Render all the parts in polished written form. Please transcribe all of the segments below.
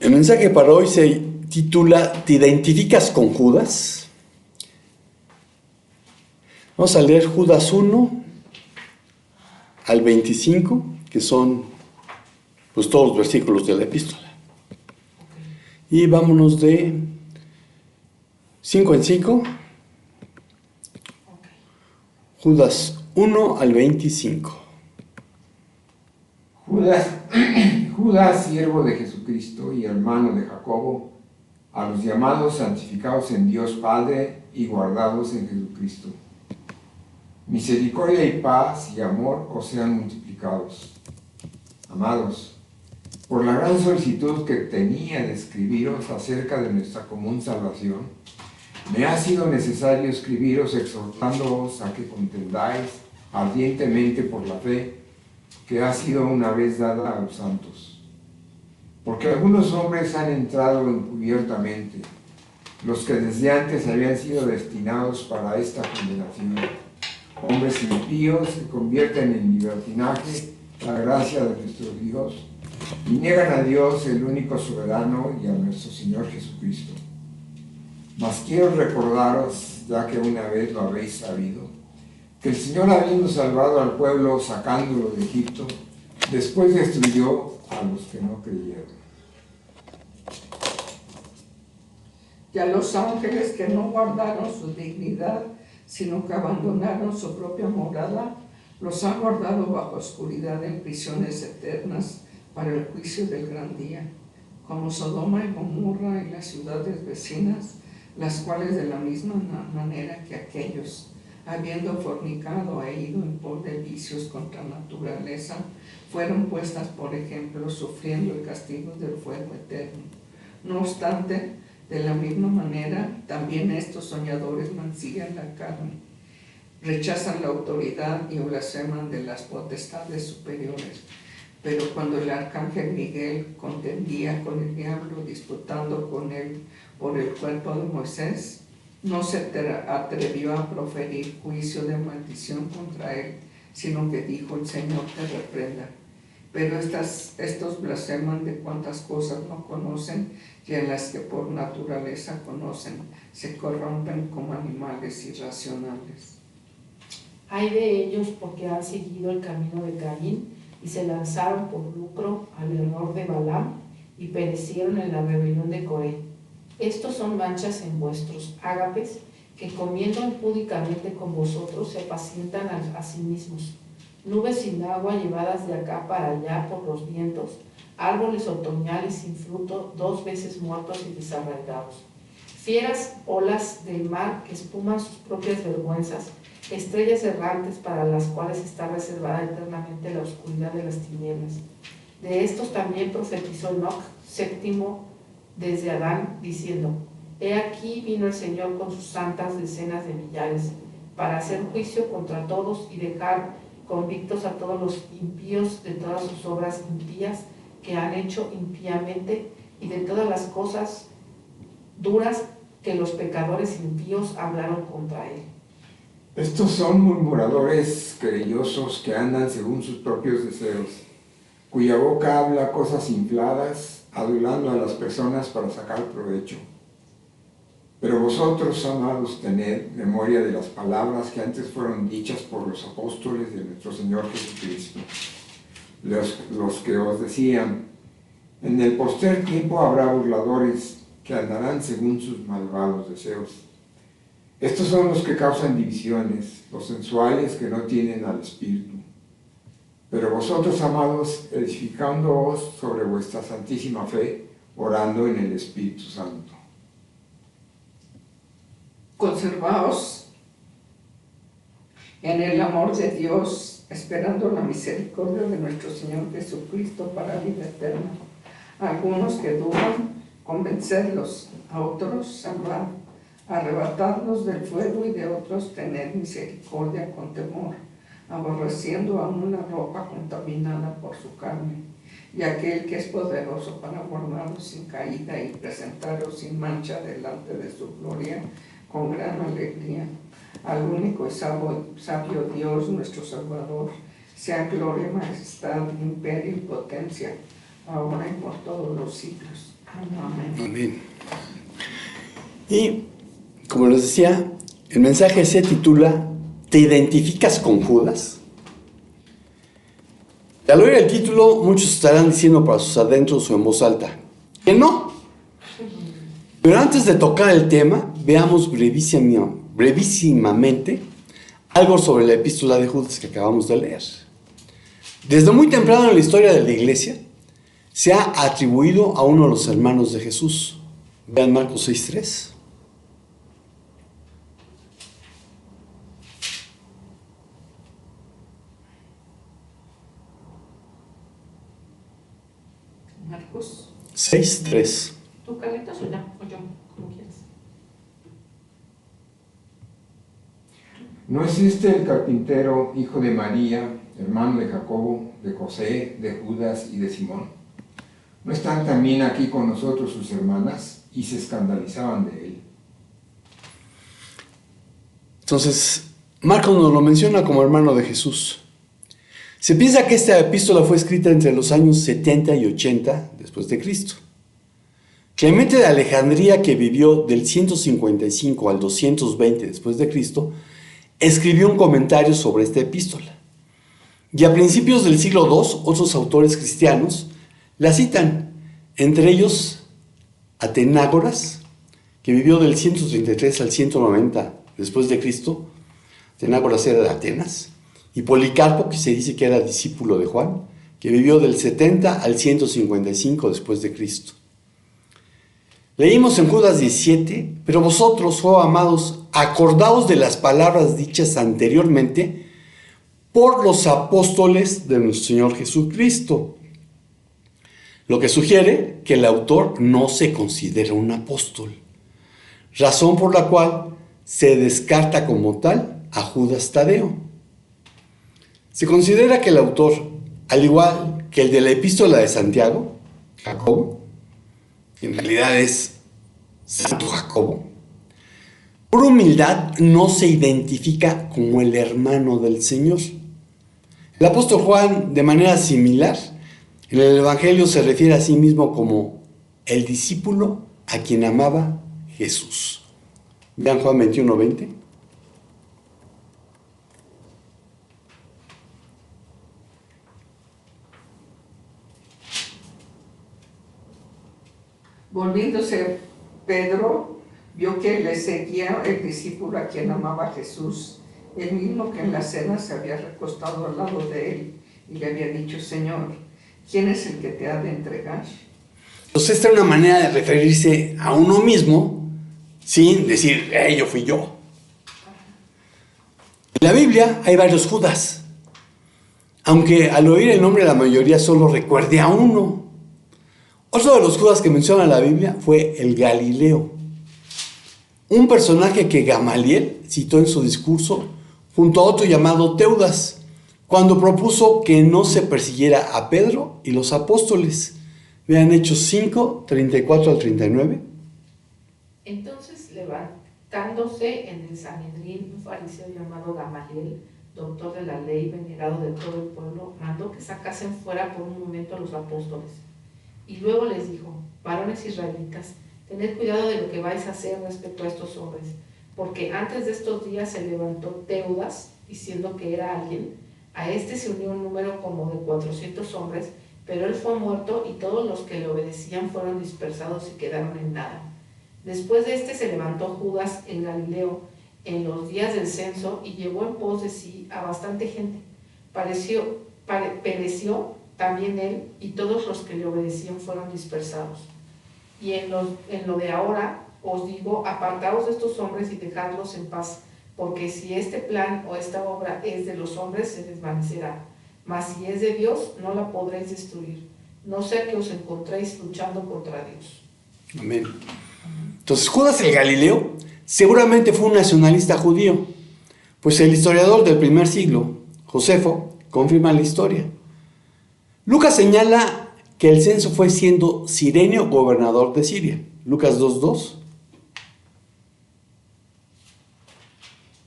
El mensaje para hoy se titula ¿Te identificas con Judas? Vamos a leer Judas 1 al 25, que son pues todos los versículos de la epístola. Y vámonos de 5 en 5. Judas 1 al 25. Judas, siervo de Jesucristo y hermano de Jacobo, a los llamados, santificados en Dios Padre y guardados en Jesucristo. Misericordia y paz y amor os sean multiplicados. Amados, por la gran solicitud que tenía de escribiros acerca de nuestra común salvación, me ha sido necesario escribiros exhortándoos a que contendáis ardientemente por la fe que ha sido una vez dada a los santos. Porque algunos hombres han entrado encubiertamente, los que desde antes habían sido destinados para esta condenación, hombres impíos que convierten en libertinaje la gracia de nuestro Dios y niegan a Dios, el único soberano, y a nuestro Señor Jesucristo. Mas quiero recordaros, ya que una vez lo habéis sabido, que el Señor, habiendo salvado al pueblo sacándolo de Egipto, después destruyó a los que no creyeron. Y a los ángeles que no guardaron su dignidad, sino que abandonaron su propia morada, los ha guardado bajo oscuridad en prisiones eternas para el juicio del gran día, como Sodoma y Gomorra y las ciudades vecinas, las cuales de la misma manera que aquellos, habiendo fornicado e ido en pos de vicios contra naturaleza, fueron puestas por ejemplo, sufriendo el castigo del fuego eterno. No obstante, de la misma manera, también estos soñadores mancillan la carne, rechazan la autoridad y blasfeman de las potestades superiores. Pero cuando el arcángel Miguel contendía con el diablo, disputando con él por el cuerpo de Moisés, no se atrevió a proferir juicio de maldición contra él, sino que dijo: el Señor te reprenda. Pero estos blasfeman de cuantas cosas no conocen, y en las que por naturaleza conocen, se corrompen como animales irracionales. Hay de ellos porque han seguido el camino de Caín y se lanzaron por lucro al error de Balaam y perecieron en la rebelión de Coré. Estos son manchas en vuestros ágapes, que comiendo impúdicamente con vosotros se apacientan a sí mismos. Nubes sin agua llevadas de acá para allá por los vientos, árboles otoñales sin fruto, 2 veces muertos y desarraigados. Fieras olas del mar que espuman sus propias vergüenzas, estrellas errantes para las cuales está reservada eternamente la oscuridad de las tinieblas. De estos también profetizó Enoc, séptimo desde Adán, diciendo: he aquí vino el Señor con sus santas decenas de millares, para hacer juicio contra todos y dejar convictos a todos los impíos de todas sus obras impías que han hecho impíamente, y de todas las cosas duras que los pecadores impíos hablaron contra él. Estos son murmuradores querellosos que andan según sus propios deseos, cuya boca habla cosas infladas, adulando a las personas para sacar provecho. Pero vosotros, amados, tened memoria de las palabras que antes fueron dichas por los apóstoles de nuestro Señor Jesucristo, los que os decían: en el postrer tiempo habrá burladores que andarán según sus malvados deseos. Estos son los que causan divisiones, los sensuales que no tienen al Espíritu. Pero vosotros, amados, edificándoos sobre vuestra santísima fe, orando en el Espíritu Santo. Conservaos en el amor de Dios, esperando la misericordia de nuestro Señor Jesucristo para vida eterna. Algunos que dudan, convencerlos; a otros salvad, arrebatadlos del fuego; y de otros tener misericordia con temor, aborreciendo aún la ropa contaminada por su carne, y aquel que es poderoso para guardaros sin caída y presentaros sin mancha delante de su gloria con gran alegría. Al único y sabio Dios, nuestro Salvador, sea gloria, majestad, imperio y potencia, ahora y por todos los siglos. Amén. Amén. Y, como les decía, el mensaje se titula ¿Te identificas con Judas? Y al oír el título, muchos estarán diciendo para sus adentros o en voz alta que no. Pero antes de tocar el tema, veamos brevísimamente algo sobre la epístola de Judas que acabamos de leer. Desde muy temprano en la historia de la iglesia, se ha atribuido a uno de los hermanos de Jesús. Vean Marcos 6:3. Marcos. 6:3. ¿Tú calientas o ya? O yo, como quieras. ¿No es este el carpintero, hijo de María, hermano de Jacobo, de José, de Judas y de Simón? ¿No están también aquí con nosotros sus hermanas? Y se escandalizaban de él. Entonces, Marcos nos lo menciona como hermano de Jesús. Se piensa que esta epístola fue escrita entre los años 70 y 80 después de Cristo. Clemente de Alejandría, que vivió del 155 al 220 después de Cristo, escribió un comentario sobre esta epístola. Y a principios del siglo II, otros autores cristianos la citan, entre ellos Atenágoras, que vivió del 133 al 190 después de Cristo. Atenágoras era de Atenas. Y Policarpo, que se dice que era discípulo de Juan, que vivió del 70 al 155 después de Cristo. Leímos en Judas 17, pero vosotros, oh amados, acordaos de las palabras dichas anteriormente por los apóstoles de nuestro Señor Jesucristo. Lo que sugiere que el autor no se considera un apóstol, razón por la cual se descarta como tal a Judas Tadeo. Se considera que el autor, al igual que el de la epístola de Santiago, Jacobo, que en realidad es Santo Jacobo, por humildad no se identifica como el hermano del Señor. El apóstol Juan, de manera similar, en el Evangelio se refiere a sí mismo como el discípulo a quien amaba Jesús. Vean Juan 21:20. Volviéndose Pedro, vio que le seguía el discípulo a quien amaba Jesús, el mismo que en la cena se había recostado al lado de él y le había dicho: Señor, ¿quién es el que te ha de entregar? Entonces esta es una manera de referirse a uno mismo sin decir, yo fui yo. En la Biblia hay varios Judas, aunque al oír el nombre la mayoría solo recuerde a uno. Otro de los Judas que menciona la Biblia fue el Galileo, un personaje que Gamaliel citó en su discurso junto a otro llamado Teudas, cuando propuso que no se persiguiera a Pedro y los apóstoles. Vean Hechos 5, 34 al 39. Entonces, levantándose en el Sanedrín un fariseo llamado Gamaliel, doctor de la ley, venerado de todo el pueblo, mandó que sacasen fuera por un momento a los apóstoles. Y luego les dijo: varones israelitas, tened cuidado de lo que vais a hacer respecto a estos hombres, porque antes de estos días se levantó Teudas, diciendo que era alguien. A este se unió un número como de 400 hombres, pero él fue muerto y todos los que le obedecían fueron dispersados y quedaron en nada. Después de este se levantó Judas en Galileo en los días del censo y llevó en pos de sí a bastante gente. Pereció también él y todos los que le obedecían fueron dispersados. Y en lo de ahora os digo: apartaos de estos hombres y dejadlos en paz, porque si este plan o esta obra es de los hombres, se desvanecerá. Mas si es de Dios, no la podréis destruir, no sea que os encontréis luchando contra Dios. Amén. Entonces, Judas el Galileo seguramente fue un nacionalista judío, pues el historiador del primer siglo, Josefo, confirma la historia. Lucas señala que el censo fue siendo Cirenio gobernador de Siria. Lucas 2:2.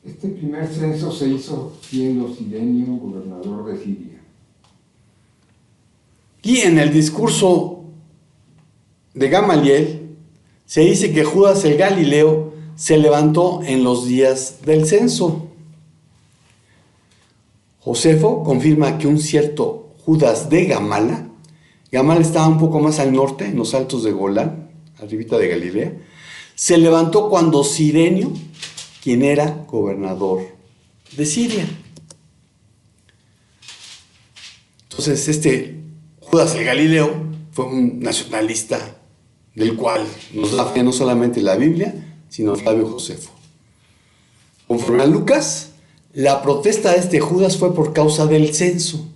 Este primer censo se hizo siendo Cirenio gobernador de Siria. Y en el discurso de Gamaliel, se dice que Judas el Galileo se levantó en los días del censo. Josefo confirma que un cierto Judas de Gamala, Gamala estaba un poco más al norte, en los altos de Golán, arribita de Galilea, se levantó cuando Cirenio, quien era gobernador de Siria. Entonces, este Judas el Galileo fue un nacionalista del cual nos da fe no solamente la Biblia, sino Flavio Josefo. Conforme a Lucas, la protesta de este Judas fue por causa del censo.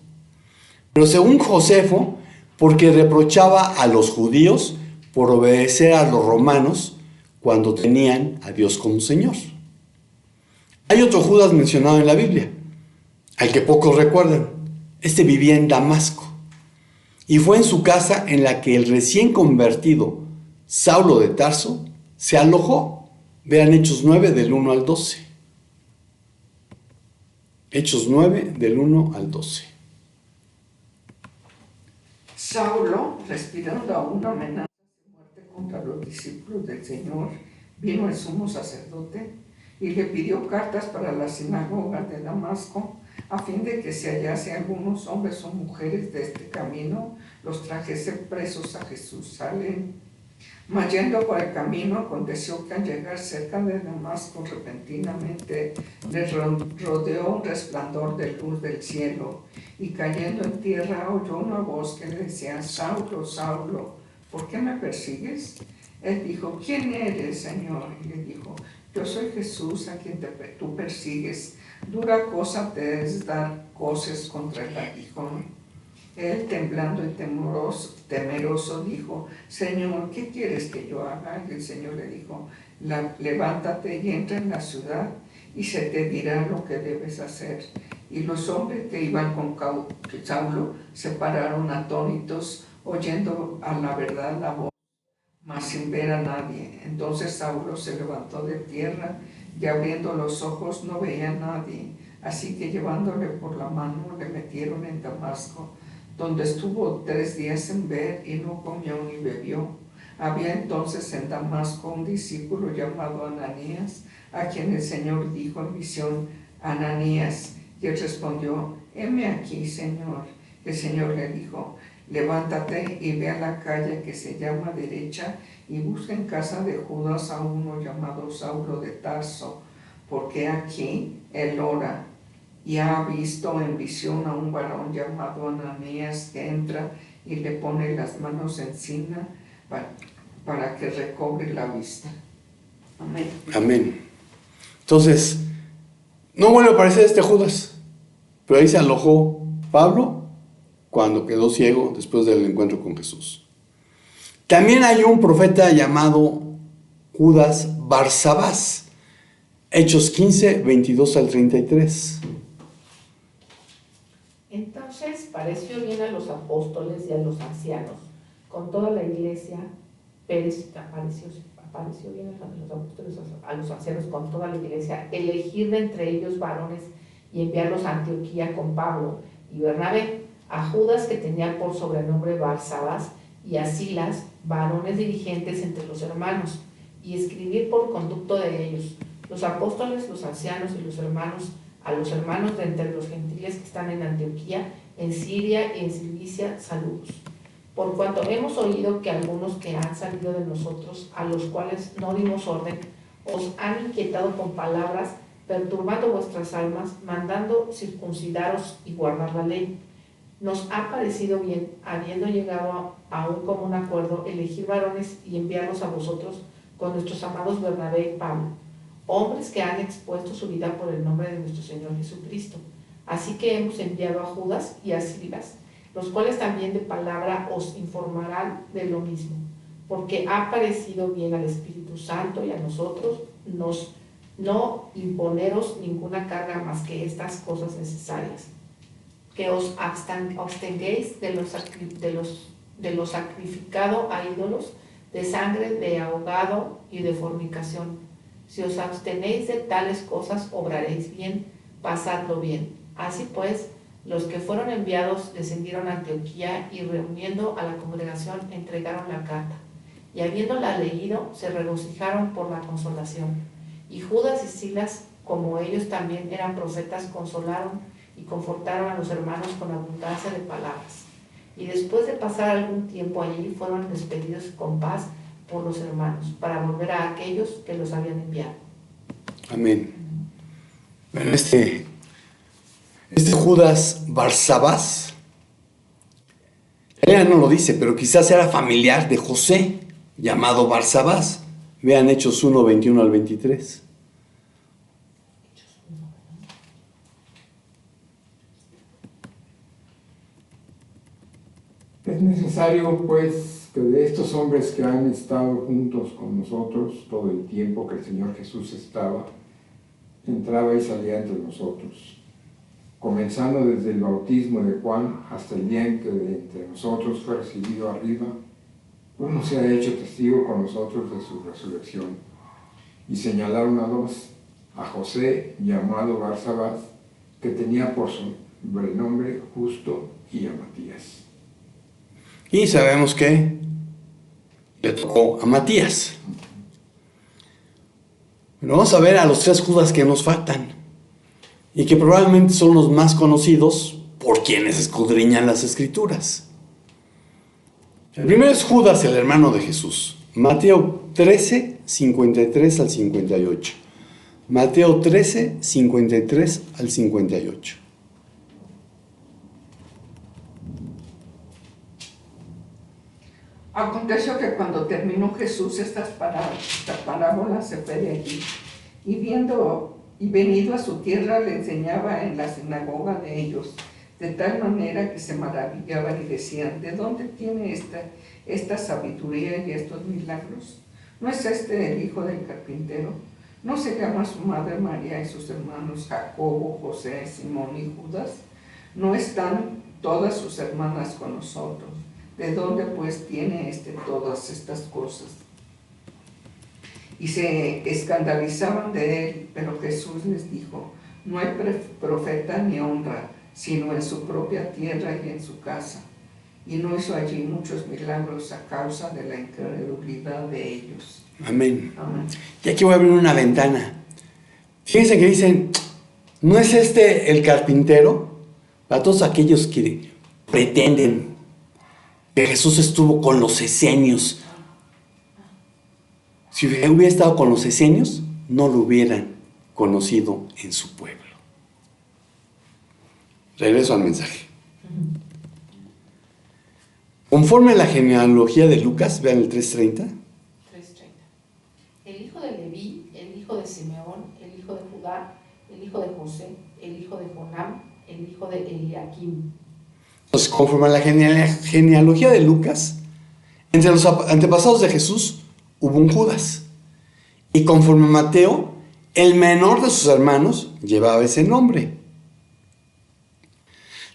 Pero según Josefo, porque reprochaba a los judíos por obedecer a los romanos cuando tenían a Dios como Señor. Hay otro Judas mencionado en la Biblia, al que pocos recuerdan. Este vivía en Damasco. Y fue en su casa en la que el recién convertido Saulo de Tarso se alojó. Vean Hechos 9 del 1 al 12. Hechos 9 del 1 al 12. Saulo, respirando aún amenazas de muerte contra los discípulos del Señor, vino el sumo sacerdote y le pidió cartas para la sinagoga de Damasco, a fin de que si hallase algunos hombres o mujeres de este camino, los trajese presos a Jerusalén. Mas yendo por el camino, aconteció que al llegar cerca de Damasco, repentinamente les rodeó un resplandor de luz del cielo, y cayendo en tierra oyó una voz que le decía: Saulo, Saulo, ¿por qué me persigues? Él dijo: ¿Quién eres, Señor? Y le dijo: Yo soy Jesús, a quien tú persigues. Dura cosa te es dar coces contra el aguijón. Él, temblando y temeroso, dijo: Señor, ¿qué quieres que yo haga? Y el Señor le dijo: levántate y entra en la ciudad, y se te dirá lo que debes hacer. Y los hombres que iban con Saulo se pararon atónitos, oyendo a la verdad la voz, mas sin ver a nadie. Entonces Saulo se levantó de tierra, y abriendo los ojos no veía a nadie. Así que llevándole por la mano le metieron en Damasco, donde estuvo 3 días sin ver y no comió ni bebió. Había entonces en Damasco un discípulo llamado Ananías, a quien el Señor dijo en visión: Ananías. Y él respondió: heme aquí, Señor. El Señor le dijo: levántate y ve a la calle que se llama Derecha, y busca en casa de Judas a uno llamado Saulo de Tarso, porque aquí él ora, y ha visto en visión a un varón llamado Ananías que entra y le pone las manos encima para que recobre la vista. Amén. Amén. Entonces, no vuelve a aparecer este Judas, pero ahí se alojó Pablo cuando quedó ciego después del encuentro con Jesús. También hay un profeta llamado Judas Barsabás, Hechos 15, 22 al 33. Entonces pareció bien a los apóstoles y a los ancianos, con toda la iglesia, pareció bien a los apóstoles, a los ancianos, con toda la iglesia, elegir de entre ellos varones y enviarlos a Antioquía con Pablo y Bernabé, a Judas, que tenía por sobrenombre Barsabás, y a Silas, varones dirigentes entre los hermanos, y escribir por conducto de ellos: los apóstoles, los ancianos y los hermanos, a los hermanos de entre los gentiles que están en Antioquía, en Siria y en Cilicia, saludos. Por cuanto hemos oído que algunos que han salido de nosotros, a los cuales no dimos orden, os han inquietado con palabras, perturbando vuestras almas, mandando circuncidaros y guardar la ley. Nos ha parecido bien, habiendo llegado a un común acuerdo, elegir varones y enviarlos a vosotros con nuestros amados Bernabé y Pablo, hombres que han expuesto su vida por el nombre de nuestro Señor Jesucristo. Así que hemos enviado a Judas y a Silas, los cuales también de palabra os informarán de lo mismo, porque ha parecido bien al Espíritu Santo y a nosotros no imponeros ninguna carga más que estas cosas necesarias: que os abstengáis de lo sacrificado a ídolos, de sangre, de ahogado y de fornicación. Si os abstenéis de tales cosas, obraréis bien, pasadlo bien. Así pues, los que fueron enviados descendieron a Antioquía, y reuniendo a la congregación entregaron la carta. y habiéndola leído, se regocijaron por la consolación. Y Judas y Silas, como ellos también eran profetas, consolaron y confortaron a los hermanos con abundancia de palabras. Y después de pasar algún tiempo allí, fueron despedidos con paz por los hermanos, para volver a aquellos que los habían enviado. Amén. Bueno, este Judas Barsabás, ella no lo dice, pero quizás era familiar de José, llamado Barsabás. Vean Hechos 1, 21 al 23. Es necesario, pues, que de estos hombres que han estado juntos con nosotros todo el tiempo que el Señor Jesús entraba y salía entre nosotros, comenzando desde el bautismo de Juan hasta el día en que de entre nosotros fue recibido arriba, uno se ha hecho testigo con nosotros de su resurrección. Y señalaron a dos, a José, llamado Barsabás, que tenía por sobrenombre Justo, y a Matías. Y sabemos que le tocó a Matías. Bueno, vamos a ver a los 3 Judas que nos faltan y que probablemente son los más conocidos por quienes escudriñan las Escrituras. El primero es Judas, el hermano de Jesús. Mateo 13, 53 al 58. Mateo 13, 53 al 58. Aconteció que cuando terminó Jesús esta parábola se fue de allí, y venido a su tierra le enseñaba en la sinagoga de ellos, de tal manera que se maravillaban y decían: ¿de dónde tiene esta sabiduría y estos milagros? ¿No es este el hijo del carpintero? ¿No se llama su madre María y sus hermanos Jacobo, José, Simón y Judas? ¿No están todas sus hermanas con nosotros? ¿De dónde pues tiene todas estas cosas? Y se escandalizaban de él, pero Jesús les dijo: no hay profeta ni honra, sino en su propia tierra y en su casa. Y no hizo allí muchos milagros a causa de la incredulidad de ellos. Amén. Amén. Y aquí voy a abrir una ventana. Fíjense que dicen: ¿no es este el carpintero? Para todos aquellos que pretenden que Jesús estuvo con los esenios. Si hubiera estado con los esenios, no lo hubieran conocido en su pueblo. Regreso al mensaje. Conforme a la genealogía de Lucas, vean el 3:30. 3:30. El hijo de Leví, el hijo de Simeón, el hijo de Judá, el hijo de José, el hijo de Jonam, el hijo de Eliakim. Entonces, conforme a la genealogía de Lucas, entre los antepasados de Jesús hubo un Judas. Y conforme a Mateo, el menor de sus hermanos llevaba ese nombre.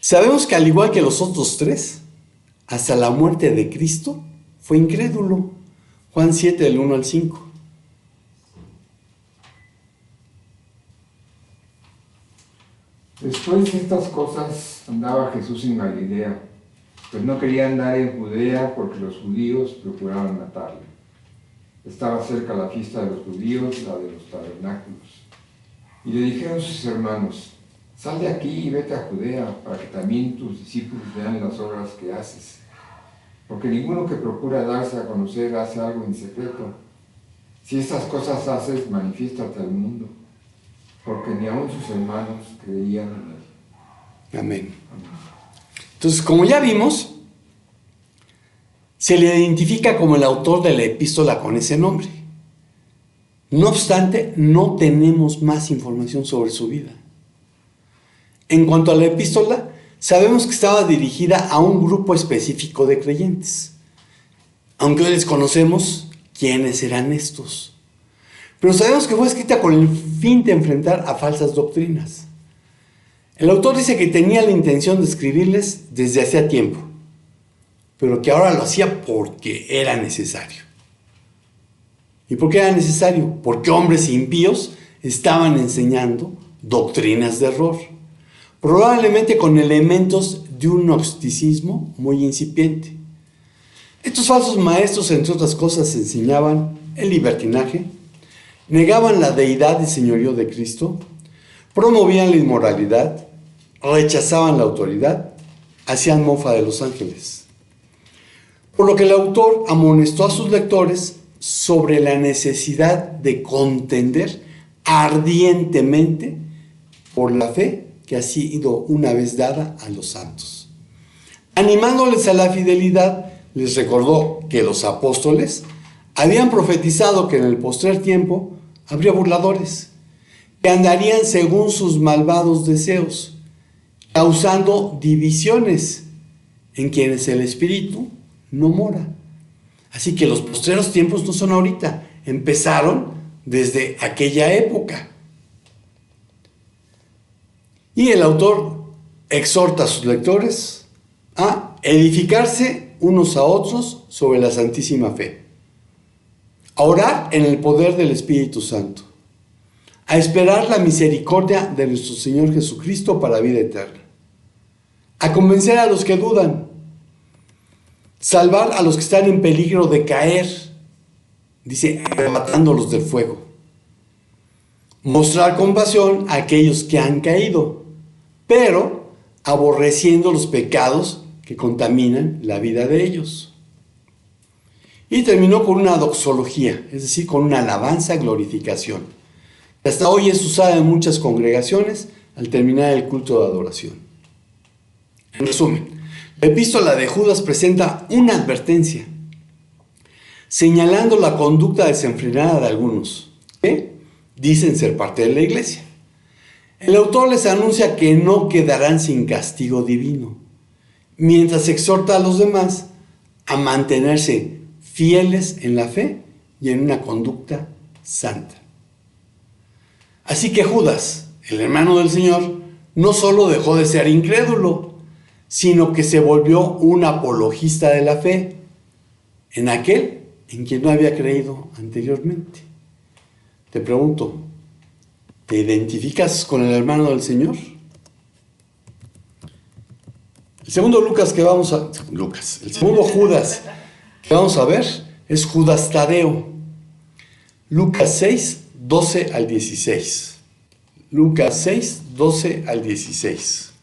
Sabemos que al igual que los otros 3, hasta la muerte de Cristo fue incrédulo. Juan 7, del 1 al 5. Después de estas cosas andaba Jesús en Galilea, pues no quería andar en Judea porque los judíos procuraban matarle. Estaba cerca la fiesta de los judíos, la de los tabernáculos. Y le dijeron sus hermanos: sal de aquí y vete a Judea, para que también tus discípulos vean las obras que haces. Porque ninguno que procura darse a conocer hace algo en secreto. Si estas cosas haces, manifiéstate al mundo, porque ni aun sus hermanos creían en él. Amén. Entonces, como ya vimos, se le identifica como el autor de la epístola con ese nombre. No obstante, no tenemos más información sobre su vida. En cuanto a la epístola, sabemos que estaba dirigida a un grupo específico de creyentes, aunque hoy desconocemos quiénes eran estos. Pero sabemos que fue escrita con el fin de enfrentar a falsas doctrinas. El autor dice que tenía la intención de escribirles desde hacía tiempo, pero que ahora lo hacía porque era necesario. ¿Y por qué era necesario? Porque hombres impíos estaban enseñando doctrinas de error, probablemente con elementos de un gnosticismo muy incipiente. Estos falsos maestros, entre otras cosas, enseñaban el libertinaje, negaban la deidad y señorío de Cristo, promovían la inmoralidad, rechazaban la autoridad, hacían mofa de los ángeles. Por lo que el autor amonestó a sus lectores sobre la necesidad de contender ardientemente por la fe que ha sido una vez dada a los santos. Animándoles a la fidelidad, les recordó que los apóstoles habían profetizado que en el postrer tiempo habría burladores, que andarían según sus malvados deseos, causando divisiones en quienes el Espíritu no mora. Así que los postreros tiempos no son ahorita, empezaron desde aquella época. Y el autor exhorta a sus lectores a edificarse unos a otros sobre la santísima fe, a orar en el poder del Espíritu Santo, a esperar la misericordia de nuestro Señor Jesucristo para vida eterna, a convencer a los que dudan, salvar a los que están en peligro de caer, dice, arrebatándolos del fuego, mostrar compasión a aquellos que han caído, pero aborreciendo los pecados que contaminan la vida de ellos. Y terminó con una doxología, es decir, con una alabanza, glorificación, que hasta hoy es usada en muchas congregaciones al terminar el culto de adoración. En resumen, la epístola de Judas presenta una advertencia, señalando la conducta desenfrenada de algunos, que dicen ser parte de la iglesia. El autor les anuncia que no quedarán sin castigo divino, mientras exhorta a los demás a mantenerse fieles en la fe y en una conducta santa. Así que Judas, el hermano del Señor, no solo dejó de ser incrédulo, sino que se volvió un apologista de la fe en aquel en quien no había creído anteriormente. Te pregunto, ¿te identificas con el hermano del Señor? El segundo Judas que vamos a ver es Judas Tadeo. Lucas 6, 12 al 16. Lucas 6, 12 al 16.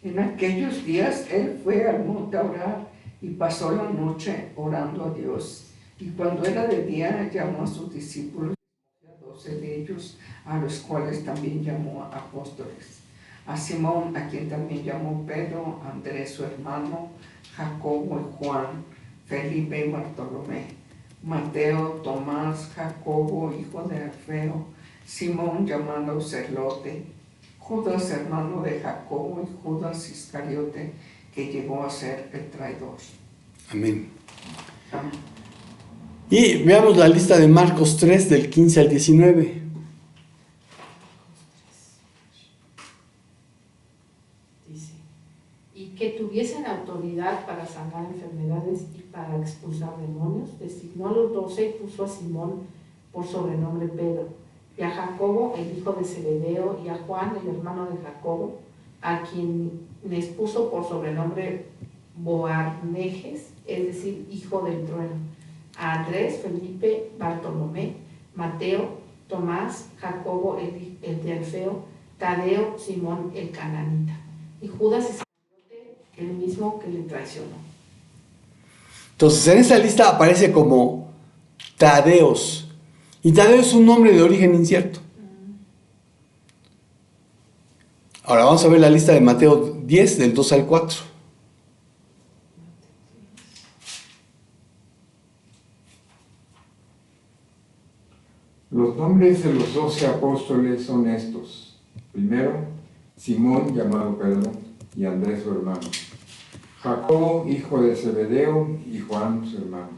En aquellos días él fue al monte a orar y pasó la noche orando a Dios. Y cuando era de día llamó a sus discípulos, a 12 de ellos, a los cuales también llamó apóstoles. A Simón, a quien también llamó Pedro, Andrés su hermano, Jacobo y Juan, Felipe y Bartolomé, Mateo, Tomás, Jacobo, hijo de Alfeo, Simón llamado Zelote, Judas, hermano de Jacobo, y Judas Iscariote, que llegó a ser el traidor. Amén. Amén. Y veamos la lista de Marcos 3, del 15 al 19. Dice, y que tuviesen autoridad para sanar enfermedades y para expulsar demonios, designó a los 12 y puso a Simón por sobrenombre Pedro, y a Jacobo, el hijo de Zebedeo, y a Juan, el hermano de Jacobo, a quien les puso por sobrenombre Boanerges, es decir, hijo del trueno, a Andrés, Felipe, Bartolomé, Mateo, Tomás, Jacobo, el de Alfeo, Tadeo, Simón, el cananita, y Judas Iscariote, el mismo que le traicionó. Entonces, en esta lista aparece como Tadeos. Y Tadeo es un nombre de origen incierto. Ahora vamos a ver la lista de Mateo 10, del 2 al 4. Los nombres de los 12 apóstoles son estos. Primero, Simón, llamado Pedro, y Andrés su hermano. Jacobo, hijo de Zebedeo, y Juan su hermano.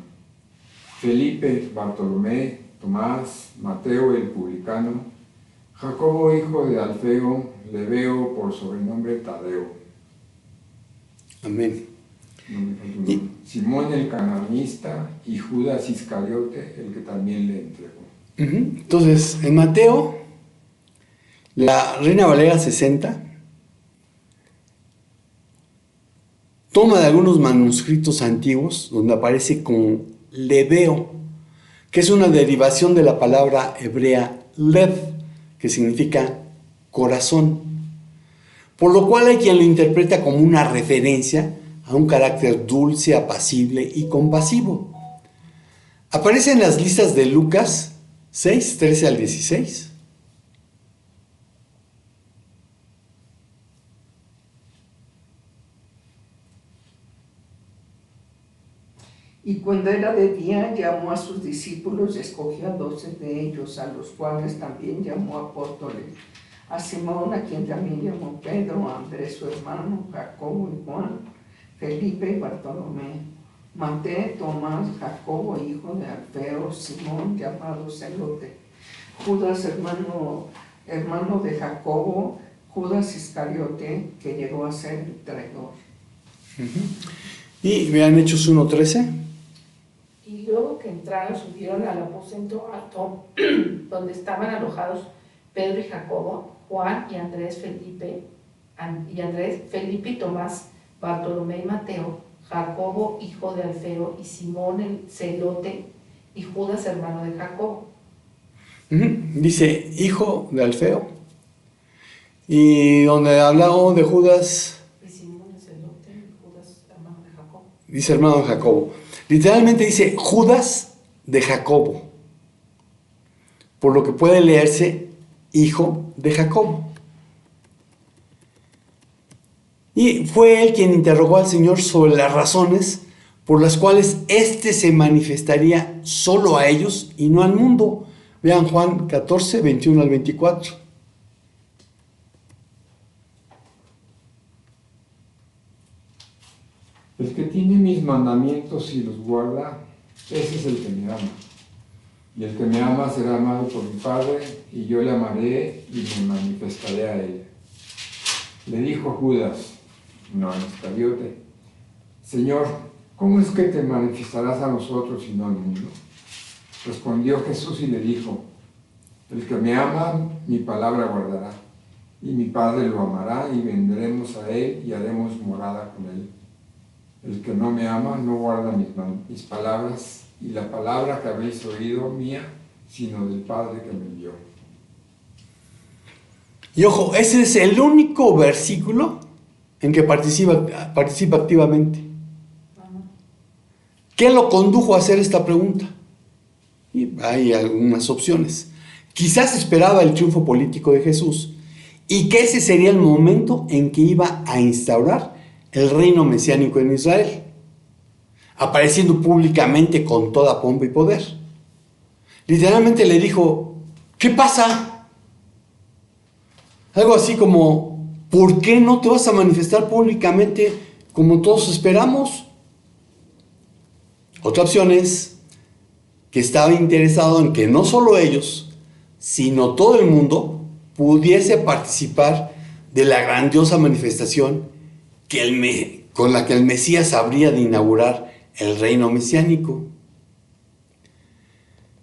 Felipe, Bartolomé, Tomás, Mateo el publicano, Jacobo hijo de Alfeo, Lebeo por sobrenombre Tadeo. Amén. Simón el cananista y Judas Iscariote, el que también le entregó. Entonces, en Mateo, la Reina Valera 60 toma de algunos manuscritos antiguos donde aparece como leveo, que es una derivación de la palabra hebrea lev, que significa corazón, por lo cual hay quien lo interpreta como una referencia a un carácter dulce, apacible y compasivo. Aparece en las listas de Lucas 6, 13 al 16. Y cuando era de día, llamó a sus discípulos y escogió a 12 de ellos, a los cuales también llamó apóstoles. A Simón, a quien también llamó Pedro, a Andrés su hermano, Jacobo y Juan, Felipe y Bartolomé, Mateo, Tomás, Jacobo, hijo de Alfeo, Simón, llamado Celote, Judas, hermano de Jacobo, Judas Iscariote, que llegó a ser el traidor. Y vean Hechos 1:13. Y luego que entraron, subieron al aposento alto, donde estaban alojados Pedro y Jacobo, Juan y Andrés, Felipe y Tomás, Bartolomé y Mateo, Jacobo, hijo de Alfeo, y Simón el Celote, y Judas, hermano de Jacobo. Dice hijo de Alfeo. Y donde hablamos de Judas, Y Simón el Celote, y Judas, hermano de Jacobo. dice hermano de Jacobo. Literalmente dice Judas de Jacobo, por lo que puede leerse hijo de Jacobo. Y fue él quien interrogó al Señor sobre las razones por las cuales éste se manifestaría solo a ellos y no al mundo. Vean Juan 14, 21 al 24. El que tiene mis mandamientos y los guarda, ese es el que me ama. Y el que me ama será amado por mi Padre, y yo le amaré y me manifestaré a él. Le dijo Judas, no Iscariote, Señor, ¿cómo es que te manifestarás a nosotros y no al mundo? Respondió Jesús y le dijo, el que me ama, mi palabra guardará, y mi Padre lo amará, y vendremos a él y haremos morada con él. El que no me ama no guarda mis palabras, y la palabra que habéis oído mía, sino del Padre que me envió. Y ojo, ese es el único versículo en que participa activamente. ¿Qué lo condujo a hacer esta pregunta? Y hay algunas opciones. Quizás esperaba el triunfo político de Jesús y que ese sería el momento en que iba a instaurar el reino mesiánico en Israel, apareciendo públicamente con toda pompa y poder. Literalmente le dijo, ¿qué pasa? Algo así como, ¿por qué no te vas a manifestar públicamente como todos esperamos? Otra opción es que estaba interesado en que no solo ellos, sino todo el mundo pudiese participar de la grandiosa manifestación con la que el Mesías habría de inaugurar el reino mesiánico.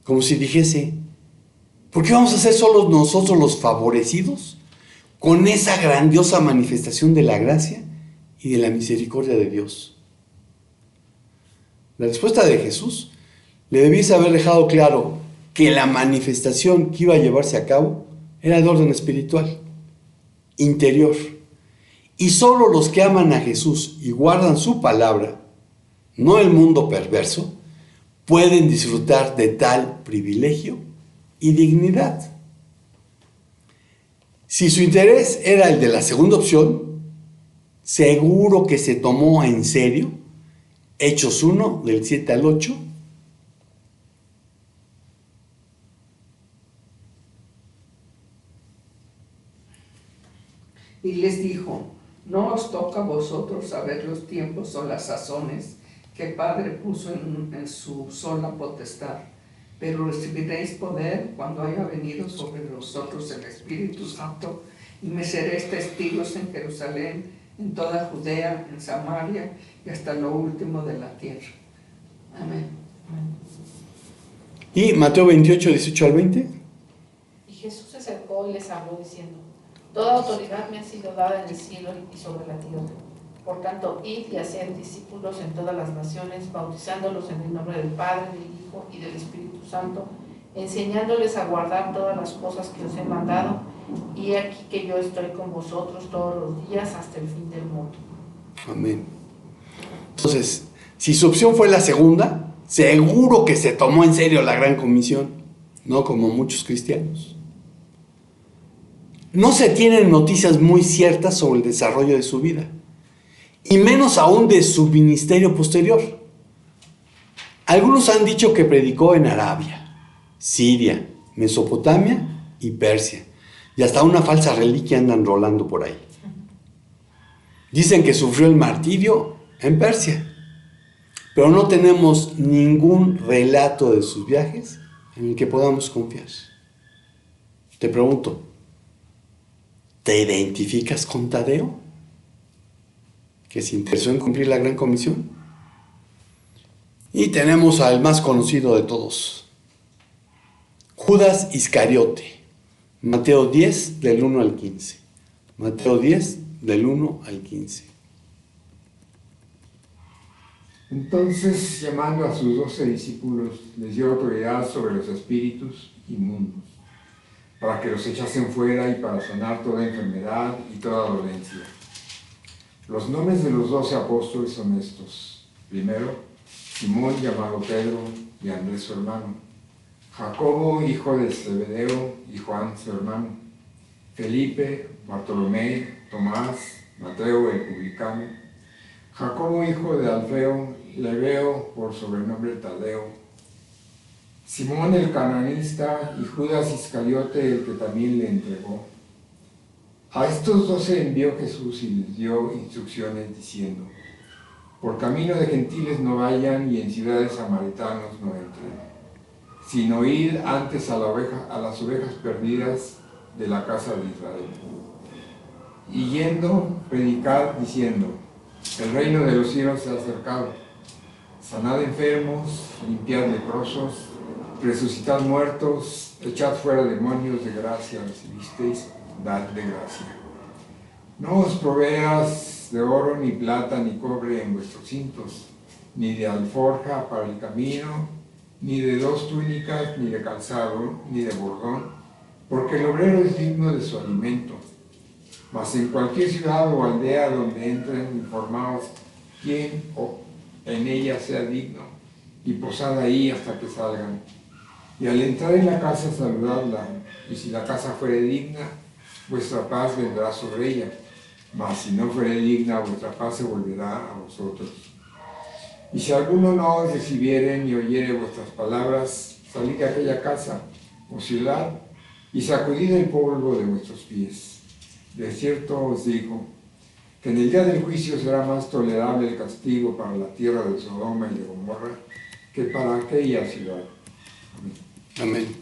Como si dijese, ¿por qué vamos a ser solo nosotros los favorecidos con esa grandiosa manifestación de la gracia y de la misericordia de Dios? La respuesta de Jesús le debiese haber dejado claro que la manifestación que iba a llevarse a cabo era de orden espiritual, interior. Y solo los que aman a Jesús y guardan su palabra, no el mundo perverso, pueden disfrutar de tal privilegio y dignidad. Si su interés era el de la segunda opción, seguro que se tomó en serio Hechos 1, del 7 al 8. Y les dijo, no os toca a vosotros saber los tiempos o las sazones que el Padre puso en su sola potestad, pero recibiréis poder cuando haya venido sobre vosotros el Espíritu Santo, y me seréis testigos en Jerusalén, en toda Judea, en Samaria y hasta lo último de la tierra. Amén. Y Mateo 28, 18 al 20. Y Jesús se acercó y les habló diciendo, toda autoridad me ha sido dada en el cielo y sobre la tierra. Por tanto, id y haced discípulos en todas las naciones, bautizándolos en el nombre del Padre, del Hijo y del Espíritu Santo, enseñándoles a guardar todas las cosas que os he mandado, y aquí que yo estoy con vosotros todos los días hasta el fin del mundo. Amén. Entonces, si su opción fue la segunda, seguro que se tomó en serio la Gran Comisión, no como muchos cristianos. No se tienen noticias muy ciertas sobre el desarrollo de su vida, y menos aún de su ministerio posterior. Algunos han dicho que predicó en Arabia, Siria, Mesopotamia y Persia, y hasta una falsa reliquia andan rolando por ahí. Dicen que sufrió el martirio en Persia, pero no tenemos ningún relato de sus viajes en el que podamos confiar. Te pregunto, ¿te identificas con Tadeo, que se interesó en cumplir la Gran Comisión? Y tenemos al más conocido de todos, Judas Iscariote, Mateo 10 del 1 al 15. Mateo 10 del 1 al 15. Entonces, llamando a sus 12 discípulos, les dio autoridad sobre los espíritus inmundos, para que los echasen fuera y para sanar toda enfermedad y toda dolencia. Los nombres de los 12 apóstoles son estos. Primero, Simón, llamado Pedro, y Andrés su hermano. Jacobo, hijo de Zebedeo, y Juan su hermano. Felipe, Bartolomé, Tomás, Mateo el publicano. Jacobo, hijo de Alfeo, Lebeo, por sobrenombre Tadeo. Simón el cananista y Judas Iscariote, el que también le entregó. A estos 12 envió Jesús y les dio instrucciones diciendo: por camino de gentiles no vayan y en ciudades samaritanos no entren, sino id antes a las ovejas perdidas de la casa de Israel. Y yendo, predicad diciendo: el reino de los cielos se ha acercado. Sanad enfermos, limpiad leprosos, resucitad muertos, echad fuera demonios, de gracia recibisteis, dad de gracia. No os proveas de oro, ni plata, ni cobre en vuestros cintos, ni de alforja para el camino, ni de 2 túnicas, ni de calzado, ni de bordón, porque el obrero es digno de su alimento. Mas en cualquier ciudad o aldea donde entren, informaos quién en ella sea digno, y posad ahí hasta que salgan. Y al entrar en la casa, saludadla, y si la casa fuere digna, vuestra paz vendrá sobre ella. Mas si no fuere digna, vuestra paz se volverá a vosotros. Y si alguno no os recibiere ni oyere vuestras palabras, salid de aquella casa o ciudad y sacudid el polvo de vuestros pies. De cierto os digo que en el día del juicio será más tolerable el castigo para la tierra de Sodoma y de Gomorra que para aquella ciudad. Amén.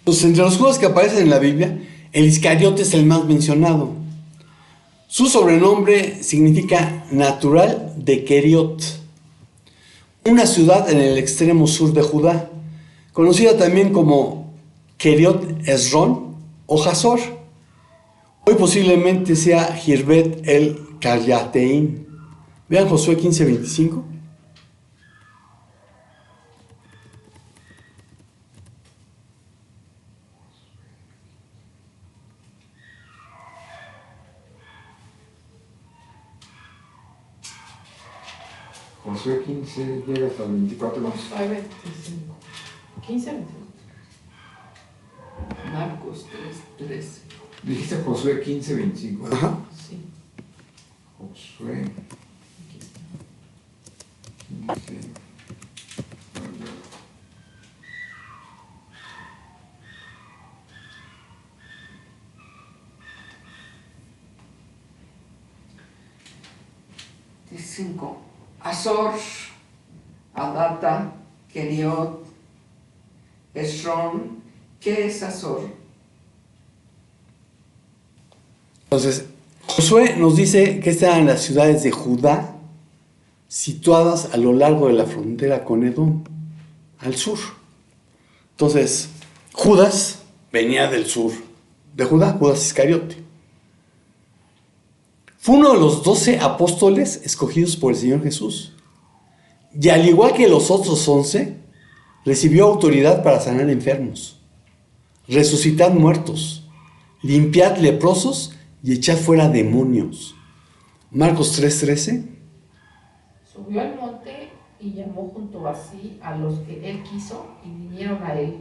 Pues entre los Judas que aparecen en la Biblia, el Iscariote es el más mencionado. Su sobrenombre significa natural de Keriot, una ciudad en el extremo sur de Judá, conocida también como Keriot Esrón o Hazor. Hoy posiblemente sea Girbet el Karyateín. Vean Josué 15:25. Josué 15 llega hasta el 24. Josué 25. 15, 25. Marcos 3:13. Dijiste Josué 15, 25. Ajá. Sí. Josué 15. Cinco. Azor, Adata, Keriot, Esrón. ¿Qué es Azor? Entonces, Josué nos dice que estas eran las ciudades de Judá, situadas a lo largo de la frontera con Edom, al sur. Entonces, Judas venía del sur de Judá, Judas Iscariote. Fue uno de los 12 apóstoles escogidos por el Señor Jesús. Y al igual que los otros 11, recibió autoridad para sanar enfermos, resucitar muertos, limpiar leprosos y echar fuera demonios. Marcos 3:13. Subió al monte y llamó junto a sí a los que él quiso y vinieron a él.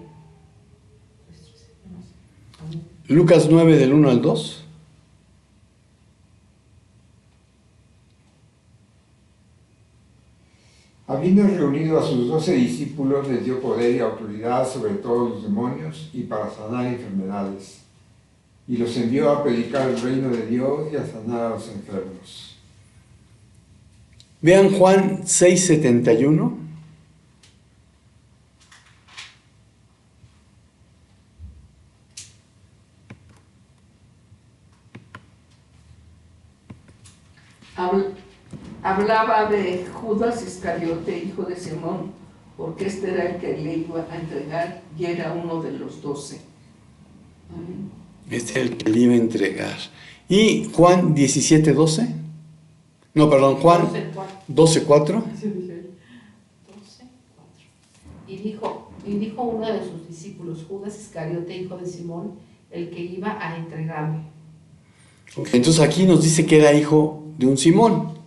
Lucas 9 del 1 al 2. Habiendo reunido a sus 12 discípulos, les dio poder y autoridad sobre todos los demonios y para sanar enfermedades. Y los envió a predicar el reino de Dios y a sanar a los enfermos. Vean Juan 6:71. Hablaba de Judas Iscariote, hijo de Simón, porque este era el que le iba a entregar y era uno de los 12. Este es el que le iba a entregar. Y Juan 17:12. No, perdón, Juan 12:4. Y dijo uno de sus discípulos, Judas Iscariote, hijo de Simón, el que iba a entregarme. Entonces aquí nos dice que era hijo de un Simón.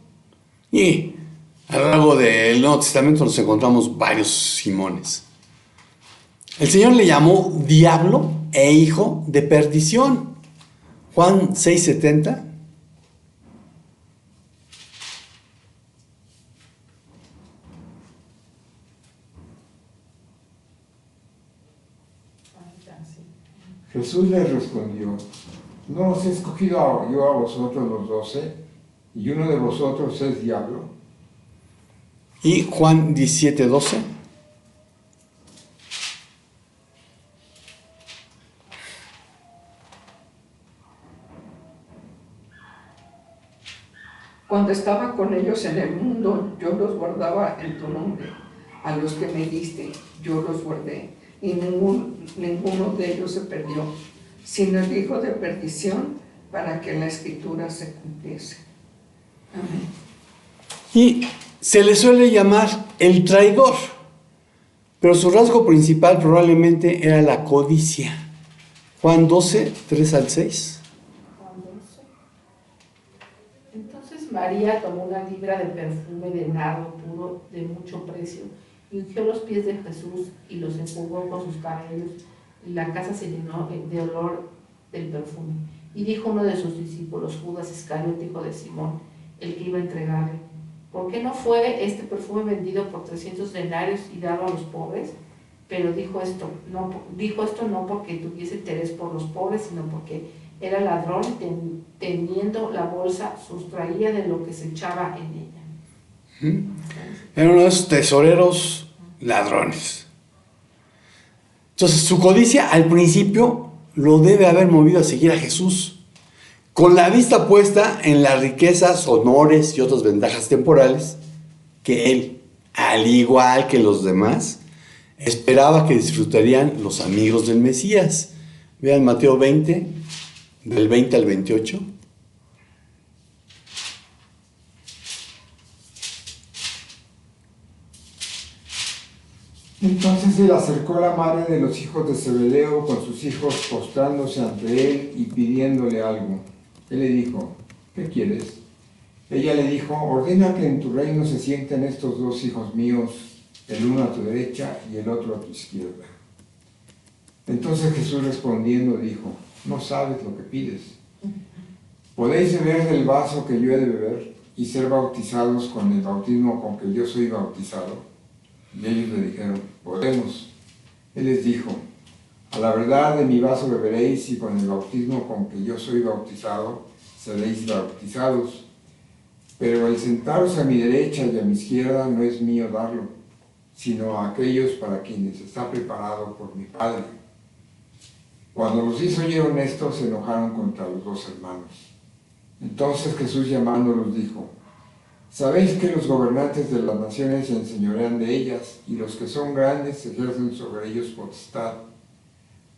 Y a lo largo del Nuevo Testamento nos encontramos varios Simones. El Señor le llamó diablo e hijo de perdición. Juan 6:70. Jesús les respondió: ¿no os he escogido yo a vosotros los 12? ¿Y uno de vosotros es diablo? Y Juan 17:12. Cuando estaba con ellos en el mundo, yo los guardaba en tu nombre. A los que me diste, yo los guardé. Y ninguno de ellos se perdió, sino el hijo de perdición, para que la escritura se cumpliese. Amén. Y se le suele llamar el traidor, pero su rasgo principal probablemente era la codicia. Juan 12:3-6. Entonces María tomó una libra de perfume de nardo puro de mucho precio y ungió los pies de Jesús y los enjugó con sus cabellos, y la casa se llenó de olor del perfume. Y dijo uno de sus discípulos, Judas Iscariote, hijo de Simón, el que iba a entregarle: ¿por qué no fue este perfume vendido por 300 denarios y dado a los pobres? Pero dijo esto no porque tuviese interés por los pobres, sino porque era ladrón y teniendo la bolsa sustraía de lo que se echaba en ella. Eran unos tesoreros ladrones. Entonces su codicia al principio lo debe haber movido a seguir a Jesús, con la vista puesta en las riquezas, honores y otras ventajas temporales que él, al igual que los demás, esperaba que disfrutarían los amigos del Mesías. Vean Mateo 20, del 20 al 28. Entonces se le acercó la madre de los hijos de Zebedeo con sus hijos, postrándose ante él y pidiéndole algo. Él le dijo: ¿qué quieres? Ella le dijo: ordena que en tu reino se sienten estos 2 hijos míos, el uno a tu derecha y el otro a tu izquierda. Entonces Jesús respondiendo dijo: no sabes lo que pides. ¿Podéis beber del vaso que yo he de beber y ser bautizados con el bautismo con que yo soy bautizado? Y ellos le dijeron: podemos. Él les dijo: a la verdad de mi vaso beberéis, y con el bautismo con que yo soy bautizado seréis bautizados. Pero el sentaros a mi derecha y a mi izquierda no es mío darlo, sino a aquellos para quienes está preparado por mi Padre. Cuando los 10 oyeron esto, se enojaron contra los 2 hermanos. Entonces Jesús llamándolos dijo: sabéis que los gobernantes de las naciones se enseñorean de ellas, y los que son grandes ejercen sobre ellos potestad.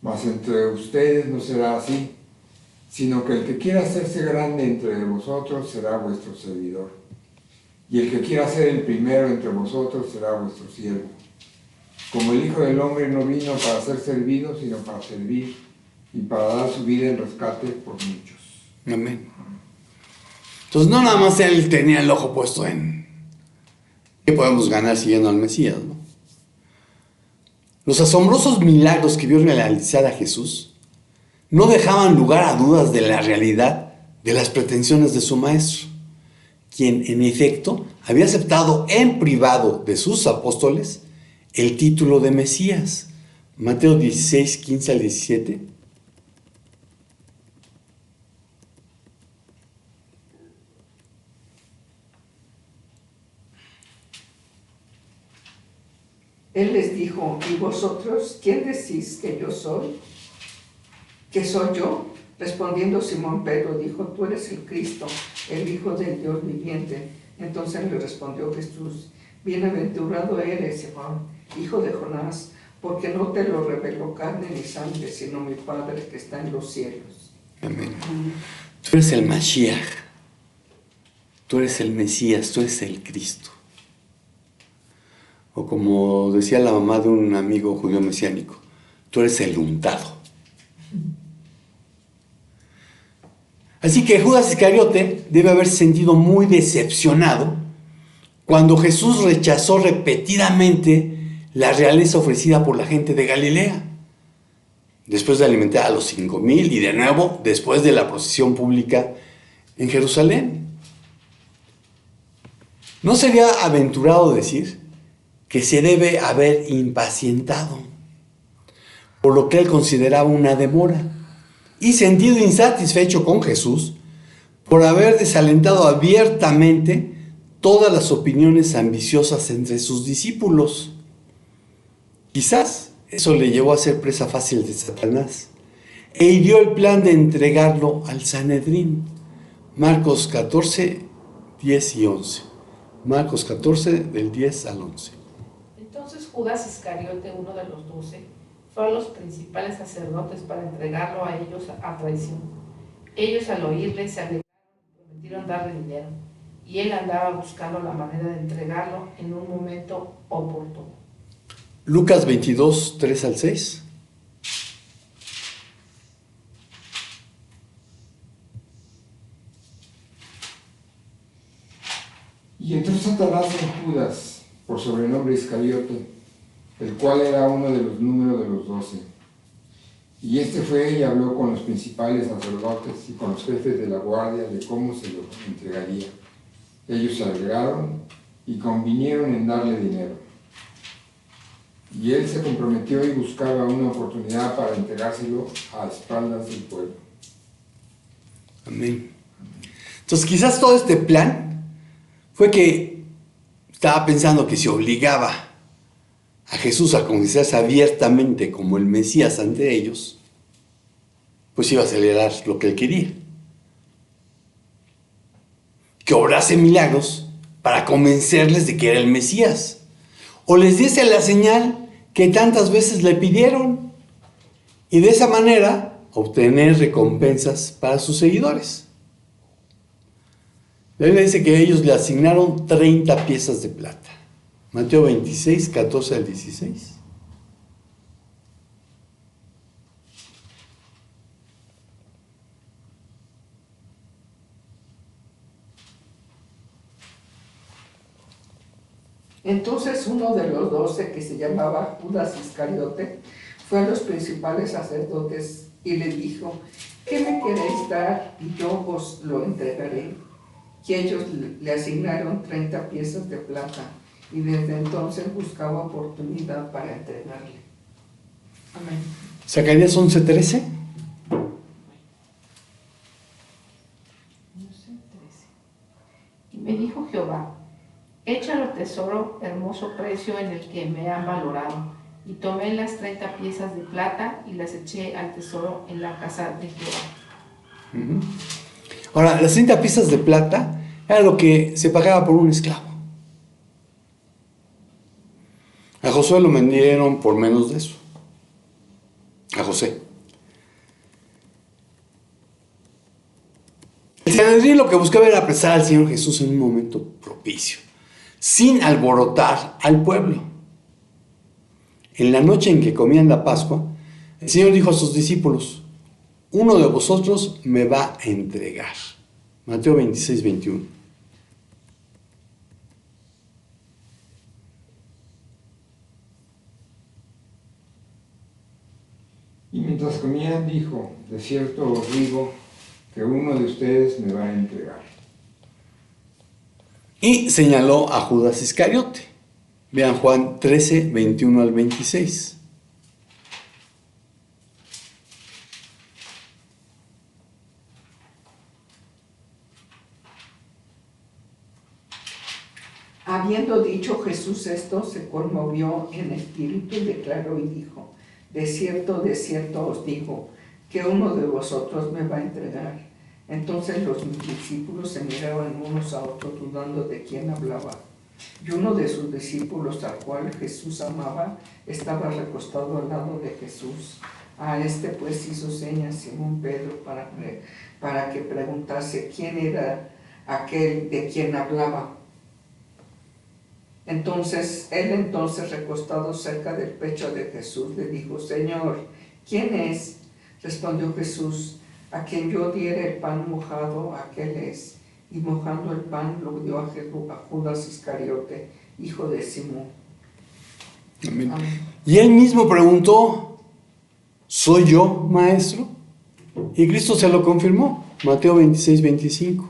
Mas entre ustedes no será así, sino que el que quiera hacerse grande entre vosotros será vuestro servidor. Y el que quiera ser el primero entre vosotros será vuestro siervo. Como el Hijo del Hombre no vino para ser servido, sino para servir y para dar su vida en rescate por muchos. Amén. Entonces no nada más él tenía el ojo puesto en qué podemos ganar siguiendo al Mesías, ¿no? Los asombrosos milagros que vio realizar a Jesús no dejaban lugar a dudas de la realidad de las pretensiones de su maestro, quien en efecto había aceptado en privado de sus apóstoles el título de Mesías. Mateo 16, 15 al 17. Él les dijo: ¿y vosotros quién decís que yo soy? ¿Que soy yo? Respondiendo Simón Pedro dijo: tú eres el Cristo, el Hijo del Dios viviente. Entonces le respondió Jesús: bienaventurado eres, Simón, hijo de Jonás, porque no te lo reveló carne ni sangre, sino mi Padre que está en los cielos. Amén. Tú eres el Mashiach, tú eres el Mesías, tú eres el Cristo. O como decía la mamá de un amigo judío mesiánico, tú eres el untado. Así que Judas Iscariote debe haberse sentido muy decepcionado cuando Jesús rechazó repetidamente la realeza ofrecida por la gente de Galilea, después de alimentar a los 5,000 y de nuevo después de la procesión pública en Jerusalén. ¿No sería aventurado decir que se debe haber impacientado por lo que él consideraba una demora y sentido insatisfecho con Jesús por haber desalentado abiertamente todas las opiniones ambiciosas entre sus discípulos? Quizás eso le llevó a ser presa fácil de Satanás e hirió el plan de entregarlo al Sanedrín. Marcos 14, 10 y 11. Marcos 14, del 10 al 11. Entonces Judas Iscariote, uno de los 12, fue a los principales sacerdotes para entregarlo a ellos a traición. Ellos al oírle se alegraron y prometieron darle dinero, y él andaba buscando la manera de entregarlo en un momento oportuno. Lucas 22, 3 al 6. Y entró Satanás en Judas, por sobrenombre Iscariote, el cual era uno de los números de los 12. Y este fue y habló con los principales sacerdotes y con los jefes de la guardia de cómo se lo entregaría. Ellos se alegraron y convinieron en darle dinero. Y él se comprometió y buscaba una oportunidad para entregárselo a espaldas del pueblo. Amén. Entonces quizás todo este plan fue que estaba pensando que si obligaba a Jesús a confesarse abiertamente como el Mesías ante ellos, pues iba a acelerar lo que él quería. Que obrase milagros para convencerles de que era el Mesías. O les diese la señal que tantas veces le pidieron. Y de esa manera obtener recompensas para sus seguidores. La Biblia dice que ellos le asignaron 30 piezas de plata. Mateo 26, 14 al 16. Entonces uno de los 12, que se llamaba Judas Iscariote, fue a los principales sacerdotes y le dijo: ¿qué me queréis dar y yo os lo entregaré? Y ellos le asignaron 30 piezas de plata, y desde entonces buscaba oportunidad para entregarle. Amén. Zacarías 11:13. Y me dijo Jehová: échalo tesoro, hermoso precio en el que me han valorado. Y tomé las 30 piezas de plata y las eché al tesoro en la casa de Jehová. Ahora, las 30 piezas de plata era lo que se pagaba por un esclavo. A Josué lo vendieron por menos de eso. A José. Sanedrín lo que buscaba era apresar al Señor Jesús en un momento propicio, sin alborotar al pueblo. En la noche en que comían la Pascua, el Señor dijo a sus discípulos: uno de vosotros me va a entregar. Mateo 26, 21. Y mientras comían dijo: de cierto os digo que uno de ustedes me va a entregar. Y señaló a Judas Iscariote. Vean Juan 13, 21 al 26. Habiendo dicho Jesús esto, se conmovió en espíritu y declaró y dijo: de cierto os digo, que uno de vosotros me va a entregar. Entonces los discípulos se miraban unos a otros dudando de quién hablaba. Y uno de sus discípulos, al cual Jesús amaba, estaba recostado al lado de Jesús. A este pues hizo señas Simón Pedro para que preguntase quién era aquel de quien hablaba. Entonces recostado cerca del pecho de Jesús, le dijo: Señor, ¿quién es? Respondió Jesús: a quien yo diera el pan mojado, aquel es. Y mojando el pan lo dio a Judas Iscariote, hijo de Simón. Amén. Y él mismo preguntó: ¿soy yo, maestro? Y Cristo se lo confirmó. Mateo 26, 25.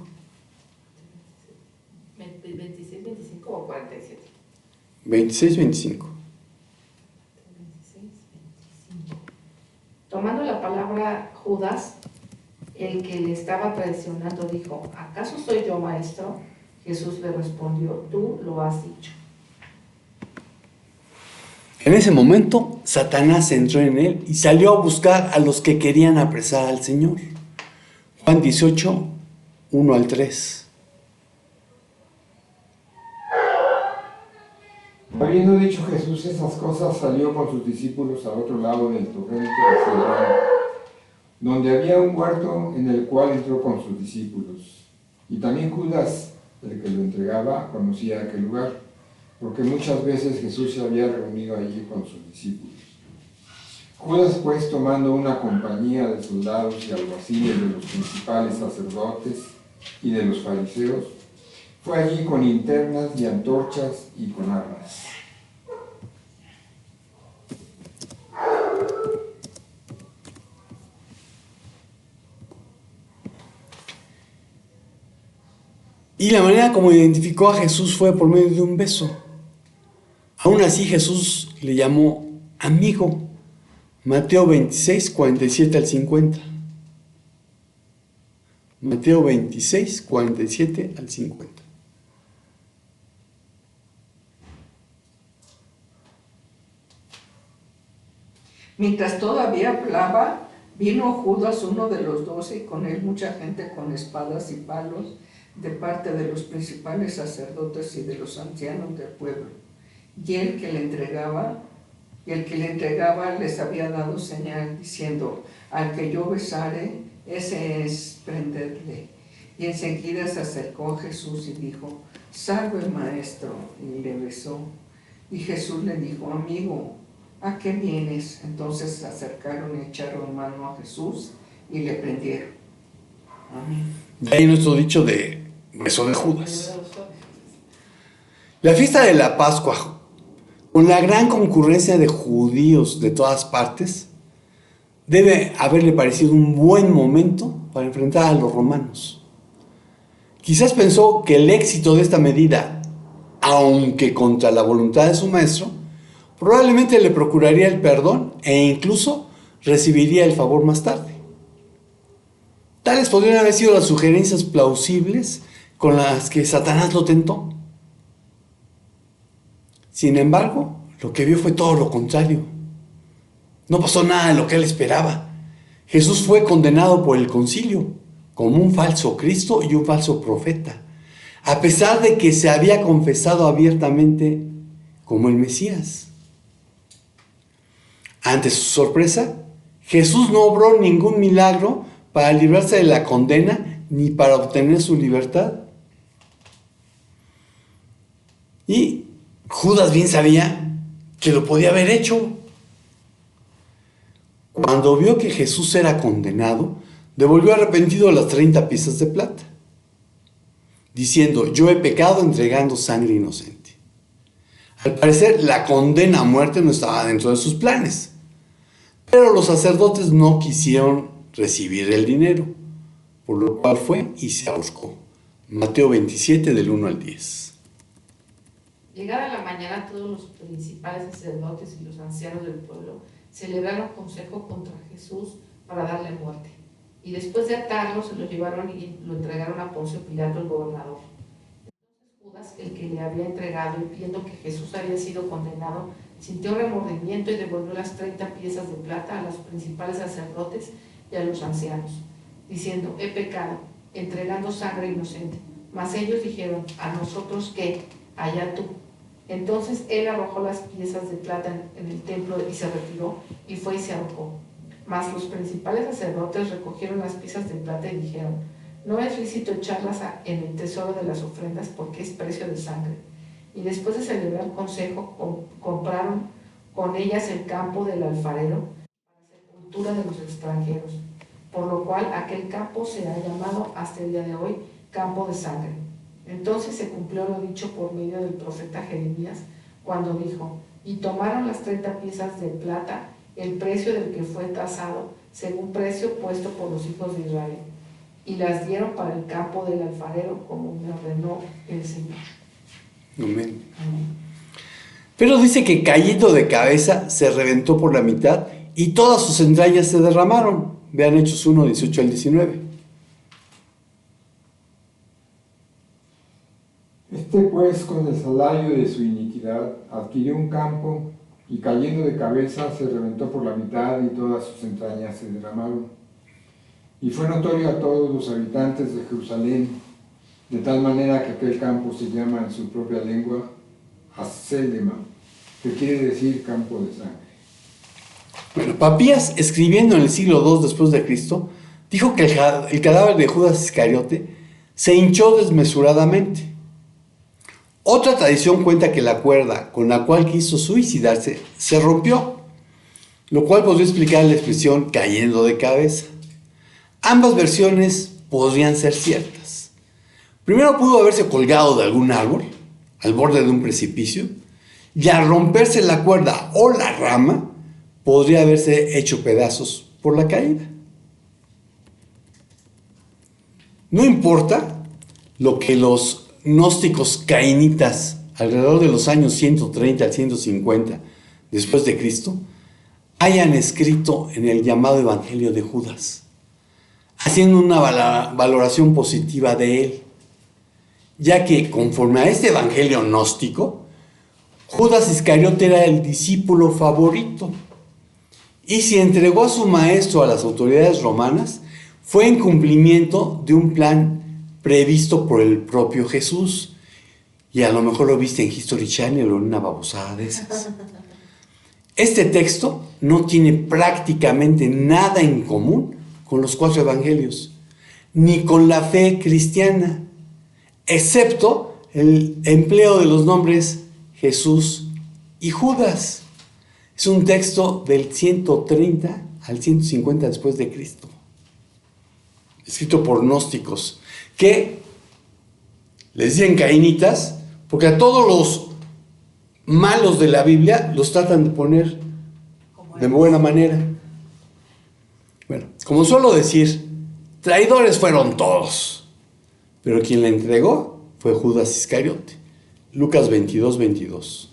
26, 25 o 47. 26, 25. 26, 25. Tomando la palabra Judas, el que le estaba traicionando, dijo: ¿acaso soy yo, maestro? Jesús le respondió: tú lo has dicho. En ese momento, Satanás entró en él y salió a buscar a los que querían apresar al Señor. Juan 18, 1 al 3. Habiendo dicho Jesús esas cosas, salió con sus discípulos al otro lado del torrente de Cedrón, donde había un huerto en el cual entró con sus discípulos. Y también Judas, el que lo entregaba, conocía aquel lugar, porque muchas veces Jesús se había reunido allí con sus discípulos. Judas, pues, tomando una compañía de soldados y alguaciles de los principales sacerdotes y de los fariseos, fue allí con linternas y antorchas y con armas. Y la manera como identificó a Jesús fue por medio de un beso. Aún así Jesús le llamó amigo. Mateo 26, 47 al 50. Mateo 26, 47 al 50. Mientras todavía hablaba, vino Judas, uno de los 12, y con él mucha gente con espadas y palos, de parte de los principales sacerdotes y de los ancianos del pueblo. Y el que le entregaba les había dado señal, diciendo: al que yo besare, ese es, prendedle. Y enseguida se acercó a Jesús y dijo: salve, maestro, y le besó. Y Jesús le dijo: amigo, ¿a qué vienes? Entonces se acercaron y echaron mano a Jesús y le prendieron. Amén. De ahí nuestro dicho de beso de Judas. La fiesta de la Pascua, con la gran concurrencia de judíos de todas partes, debe haberle parecido un buen momento para enfrentar a los romanos. Quizás pensó que el éxito de esta medida, aunque contra la voluntad de su maestro, probablemente le procuraría el perdón e incluso recibiría el favor más tarde. Tales podrían haber sido las sugerencias plausibles con las que Satanás lo tentó. Sin embargo, lo que vio fue todo lo contrario. No pasó nada de lo que él esperaba. Jesús fue condenado por el concilio como un falso Cristo y un falso profeta, a pesar de que se había confesado abiertamente como el Mesías. Ante su sorpresa, Jesús no obró ningún milagro para librarse de la condena ni para obtener su libertad. Y Judas bien sabía que lo podía haber hecho. Cuando vio que Jesús era condenado, devolvió arrepentido las 30 piezas de plata, diciendo: yo he pecado entregando sangre inocente. Al parecer, la condena a muerte no estaba dentro de sus planes, pero los sacerdotes no quisieron recibir el dinero, por lo cual fue y se ahorcó. Mateo 27, del 1 al 10. Llegada la mañana, todos los principales sacerdotes y los ancianos del pueblo celebraron consejo contra Jesús para darle muerte. Y después de atarlo, se lo llevaron y lo entregaron a Poncio Pilato, el gobernador. Entonces Judas, el que le había entregado, y viendo que Jesús había sido condenado, sintió remordimiento y devolvió las 30 piezas de plata a los principales sacerdotes y a los ancianos, diciendo: he pecado, entregando sangre inocente. Mas ellos dijeron: ¿a nosotros qué? Allá tú. Entonces él arrojó las piezas de plata en el templo y se retiró, y fue y se ahorcó. Mas los principales sacerdotes recogieron las piezas de plata y dijeron: no es lícito echarlas en el tesoro de las ofrendas, porque es precio de sangre. Y después de celebrar consejo, compraron con ellas el campo del alfarero para sepultura de los extranjeros, por lo cual aquel campo se ha llamado hasta el día de hoy campo de sangre. Entonces se cumplió lo dicho por medio del profeta Jeremías, cuando dijo: y tomaron las 30 piezas de plata, el precio del que fue tasado, según precio puesto por los hijos de Israel, y las dieron para el campo del alfarero, como me ordenó el Señor. Amén. Amén. Pero dice que cayendo de cabeza se reventó por la mitad y todas sus entrañas se derramaron. Vean Hechos 1, 18 al 19. Este pues, con el salario de su iniquidad, adquirió un campo, y cayendo de cabeza se reventó por la mitad y todas sus entrañas se derramaron. Y fue notorio a todos los habitantes de Jerusalén, de tal manera que aquel campo se llama en su propia lengua Haselema, que quiere decir campo de sangre. Bueno, Papías, escribiendo en el siglo II después de Cristo, dijo que el cadáver de Judas Iscariote se hinchó desmesuradamente. Otra tradición cuenta que la cuerda con la cual quiso suicidarse se rompió, lo cual podría explicar la expresión cayendo de cabeza. Ambas versiones podrían ser ciertas. Primero pudo haberse colgado de algún árbol al borde de un precipicio, y al romperse la cuerda o la rama, podría haberse hecho pedazos por la caída. No importa lo que los gnósticos cainitas, alrededor de los años 130 al 150 después de Cristo, hayan escrito en el llamado Evangelio de Judas, haciendo una valoración positiva de él, ya que conforme a este evangelio gnóstico, Judas Iscariote era el discípulo favorito, y si entregó a su maestro a las autoridades romanas, fue en cumplimiento de un plan previsto por el propio Jesús. Y a lo mejor lo viste en History Channel o en una babosada de esas. Este texto no tiene prácticamente nada en común con los 4 evangelios, ni con la fe cristiana, excepto el empleo de los nombres Jesús y Judas. Es un texto del 130 al 150 después de Cristo, escrito por gnósticos, que les dicen cainitas, porque a todos los malos de la Biblia los tratan de poner de buena manera. Bueno, como suelo decir, traidores fueron todos, pero quien le entregó fue Judas Iscariote. Lucas 22, 22.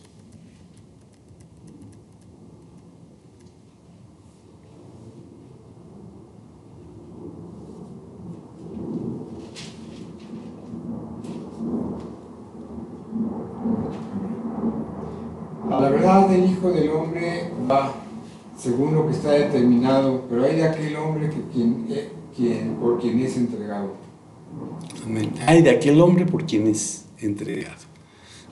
A la verdad del Hijo del Hombre va según lo que está determinado, pero hay de aquel hombre por quien es entregado. Amén. Hay de aquel hombre por quien es entregado.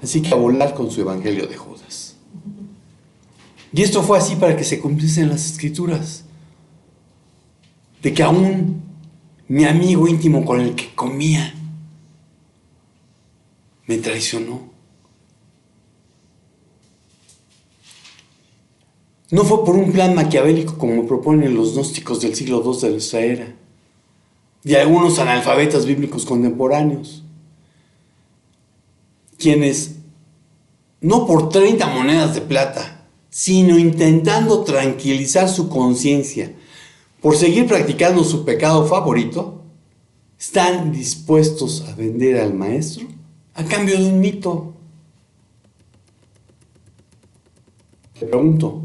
Así que a volar con su evangelio de Judas. Y esto fue así para que se cumpliesen las escrituras, de que aún mi amigo íntimo con el que comía, me traicionó. No fue por un plan maquiavélico como proponen los gnósticos del siglo II de nuestra era y algunos analfabetas bíblicos contemporáneos, quienes, no por 30 monedas de plata, sino intentando tranquilizar su conciencia por seguir practicando su pecado favorito, están dispuestos a vender al maestro a cambio de un mito. Te pregunto,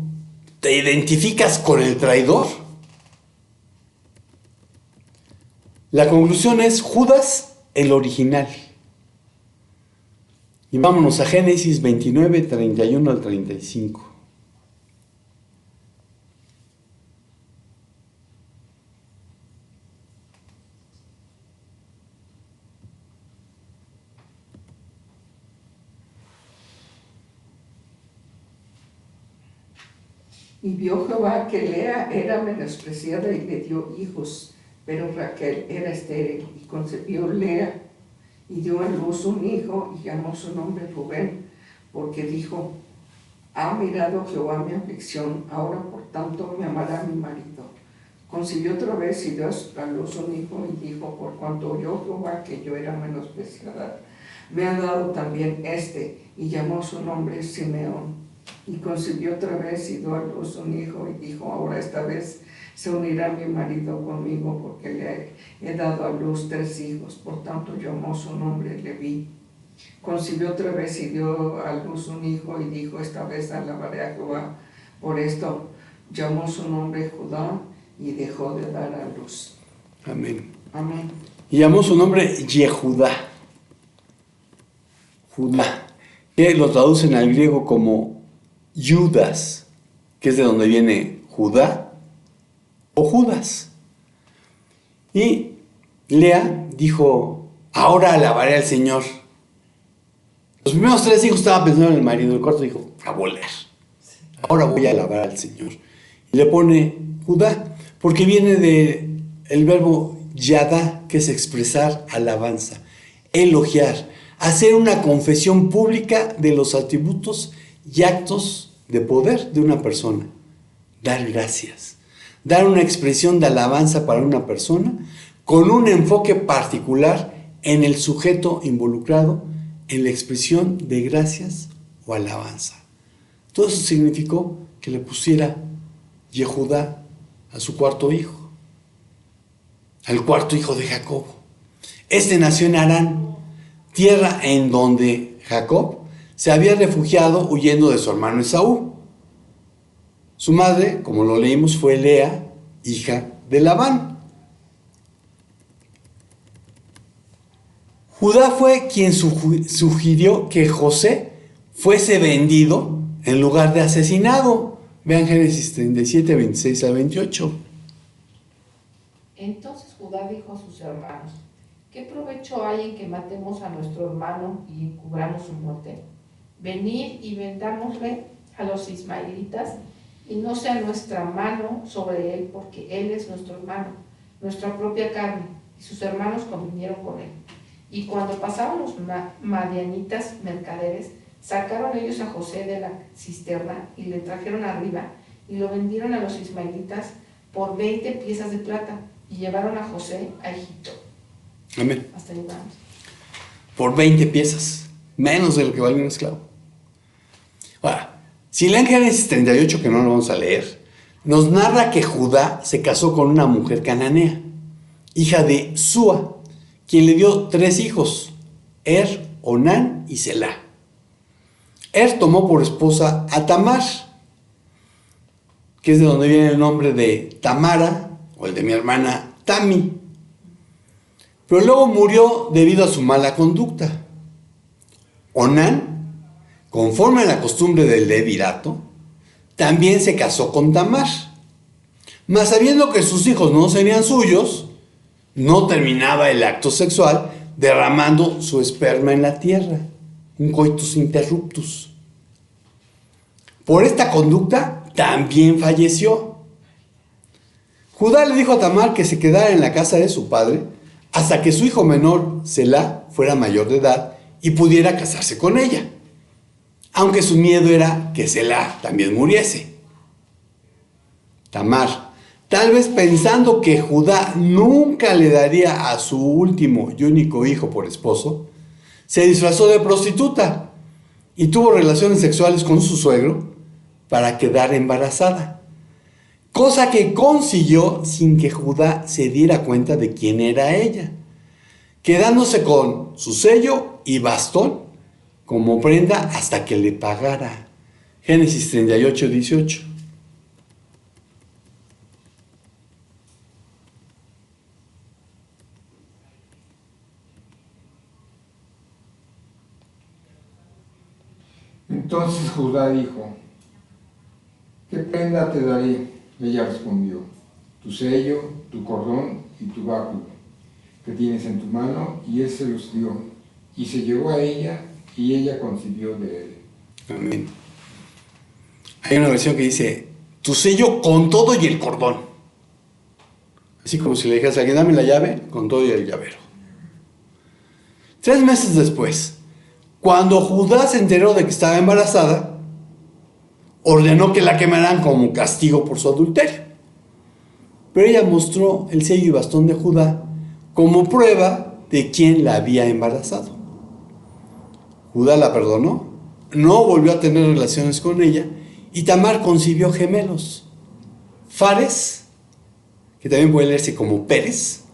¿te identificas con el traidor? La conclusión es Judas el original. Y vámonos a Génesis 29, 31 al 35. Y vio Jehová que Lea era menospreciada y le dio hijos, pero Raquel era estéril, y concebió Lea, y dio a luz un hijo, y llamó su nombre Rubén, porque dijo, ha mirado Jehová mi aflicción, ahora por tanto me amará mi marido. Concibió otra vez y dio a luz un hijo, y dijo, por cuanto oyó Jehová que yo era menospreciada, me ha dado también este, y llamó su nombre Simeón. Y concibió otra vez y dio a luz un hijo, y dijo, ahora esta vez se unirá mi marido conmigo, porque le he dado a luz 3 hijos, por tanto llamó su nombre Leví. Concibió otra vez y dio a luz un hijo, y dijo, esta vez alabaré a Jehová. Por esto llamó su nombre Judá, y dejó de dar a luz. Amén. Amén. Y llamó su nombre Yehudá. Judá, que lo traducen al griego como Judas, que es de donde viene Judá o Judas. Y Lea dijo, ahora alabaré al Señor. Los primeros 3 hijos estaban pensando en el marido, el cuarto dijo, a volar. Ahora voy a alabar al Señor. Y le pone Judá, porque viene del verbo yadá, que es expresar alabanza, elogiar, hacer una confesión pública de los atributos y actos de poder de una persona. Dar gracias. Dar una expresión de alabanza para una persona con un enfoque particular en el sujeto involucrado en la expresión de gracias o alabanza. Todo eso significó que le pusiera Yehudá a su cuarto hijo, al cuarto hijo de Jacob. Este nació en Harán, tierra en donde Jacob se había refugiado huyendo de su hermano Esaú. Su madre, como lo leímos, fue Lea, hija de Labán. Judá fue quien sugirió que José fuese vendido en lugar de asesinado. Vean Génesis 37, 26 al 28. Entonces Judá dijo a sus hermanos, ¿qué provecho hay en que matemos a nuestro hermano y encubramos su muerte? Venid y vendámosle a los ismaelitas, y no sea nuestra mano sobre él, porque él es nuestro hermano, nuestra propia carne. Y sus hermanos convinieron con él. Y cuando pasaban los madianitas mercaderes, sacaron ellos a José de la cisterna y le trajeron arriba, y lo vendieron a los ismaelitas por 20 piezas de plata, y llevaron a José a Egipto. Amén. Hasta ahí vamos. Por 20 piezas, menos de lo que vale un esclavo. Ahora, si leen Génesis 38, que no lo vamos a leer, nos narra que Judá se casó con una mujer cananea, hija de Súa, quien le dio 3 hijos, Er, Onán y Selá. Er tomó por esposa a Tamar, que es de donde viene el nombre de Tamara, o el de mi hermana Tami. Pero luego murió debido a su mala conducta. Onán, conforme a la costumbre del levirato, también se casó con Tamar. Mas sabiendo que sus hijos no serían suyos, no terminaba el acto sexual derramando su esperma en la tierra, un coitus interruptus. Por esta conducta también falleció. Judá le dijo a Tamar que se quedara en la casa de su padre hasta que su hijo menor, Selá, fuera mayor de edad y pudiera casarse con ella, aunque su miedo era que Selá también muriese. Tamar, tal vez pensando que Judá nunca le daría a su último y único hijo por esposo, se disfrazó de prostituta y tuvo relaciones sexuales con su suegro para quedar embarazada, cosa que consiguió sin que Judá se diera cuenta de quién era ella, quedándose con su sello y bastón como prenda hasta que le pagara. Génesis 38, 18. Entonces Judá dijo: ¿qué prenda te daré? Ella respondió: tu sello, tu cordón y tu báculo que tienes en tu mano. Y él se los dio, y se llegó a ella, y ella concibió de él. Amén. Hay una versión que dice: tu sello con todo y el cordón. Así como si le dijeras a alguien: dame la llave con todo y el llavero. 3 meses después, cuando Judá se enteró de que estaba embarazada, ordenó que la quemaran como castigo por su adulterio. Pero ella mostró el sello y bastón de Judá como prueba de quién la había embarazado. Judá la perdonó, no volvió a tener relaciones con ella, y Tamar concibió gemelos, Fares, que también puede leerse como Pérez,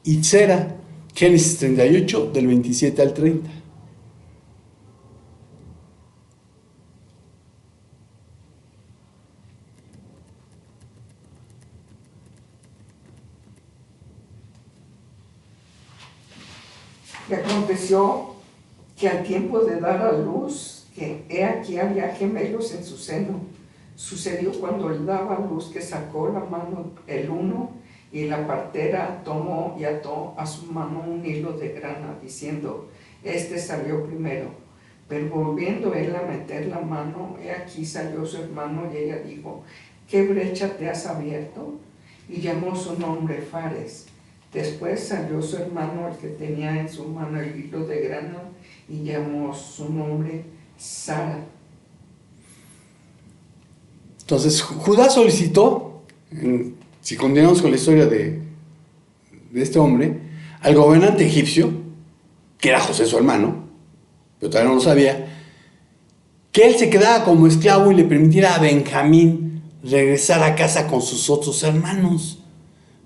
y Zera. Génesis 38, del 27 al 30. Y aconteció que al tiempo de dar a luz, que he aquí había gemelos en su seno. Sucedió cuando él daba a luz que sacó la mano el uno, y la partera tomó y ató a su mano un hilo de grana, diciendo: este salió primero. Pero volviendo él a meter la mano, he aquí salió su hermano, y ella dijo: ¿qué brecha te has abierto? Y llamó su nombre Fares. Después salió su hermano, el que tenía en su mano el hilo de grana, y llamó su nombre Sara. Entonces Judá solicitó, si continuamos con la historia de este hombre, al gobernante egipcio, que era José su hermano, pero todavía no lo sabía, que él se quedara como esclavo y le permitiera a Benjamín regresar a casa con sus otros hermanos.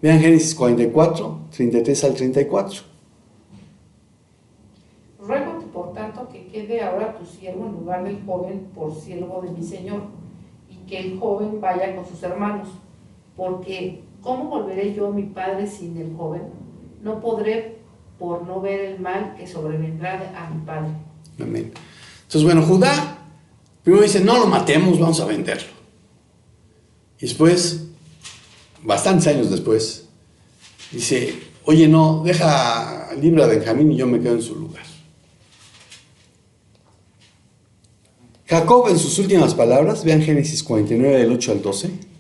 Vean Génesis 44, 33 al 34. Ruégote, por tanto, que quede ahora tu siervo en lugar del joven por siervo de mi señor, y que el joven vaya con sus hermanos, porque ¿cómo volveré yo a mi padre sin el joven? No podré, por no ver el mal que sobrevendrá a mi padre. Amén. Entonces, bueno, Judá primero dice: no lo matemos, vamos a venderlo. Y después, bastantes años después, dice: oye, no, deja libre a Benjamín y yo me quedo en su lugar. Jacob, en sus últimas palabras, vean Génesis 49, del 8 al 12.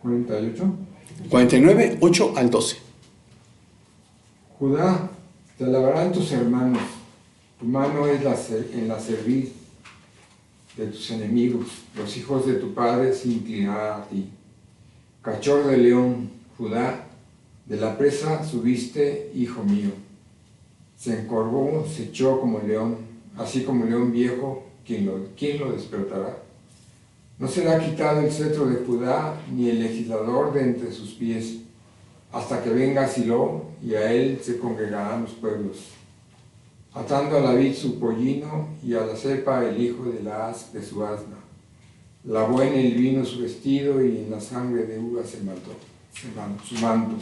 ¿48? 49, 8 al 12. Judá, te alabarán tus hermanos, tu mano es en la cerviz de tus enemigos, los hijos de tu padre se inclinarán a ti. Cachorro de león, Judá, de la presa subiste, hijo mío. Se encorvó, se echó como león, así como león viejo, ¿quién lo despertará? No será quitado el cetro de Judá, ni el legislador de entre sus pies, hasta que venga Silo, y a él se congregarán los pueblos. Atando a la vid su pollino, y a la cepa el hijo de la haz de su asna. Lavó en el vino su vestido, y en la sangre de uva su manto.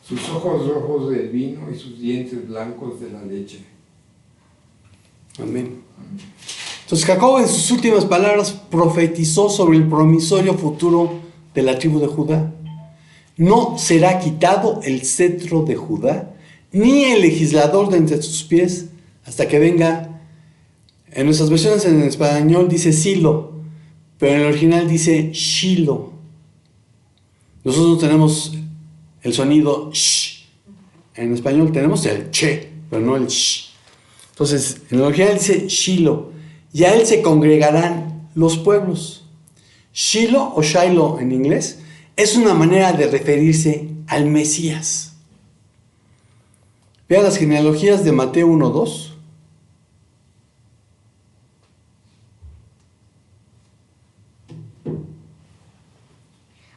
Sus ojos rojos del vino, y sus dientes blancos de la leche. Amén. Entonces Jacob, en sus últimas palabras, profetizó sobre el promisorio futuro de la tribu de Judá. No será quitado el cetro de Judá, ni el legislador de entre sus pies, hasta que venga. En nuestras versiones en español dice Silo, pero en el original dice Shiloh. Nosotros no tenemos el sonido sh. En español tenemos el che, pero no el sh. Entonces, en el original dice Shiloh, y a él se congregarán los pueblos. Shiloh o Shiloh en inglés es una manera de referirse al Mesías. Vean las genealogías de Mateo 1:2.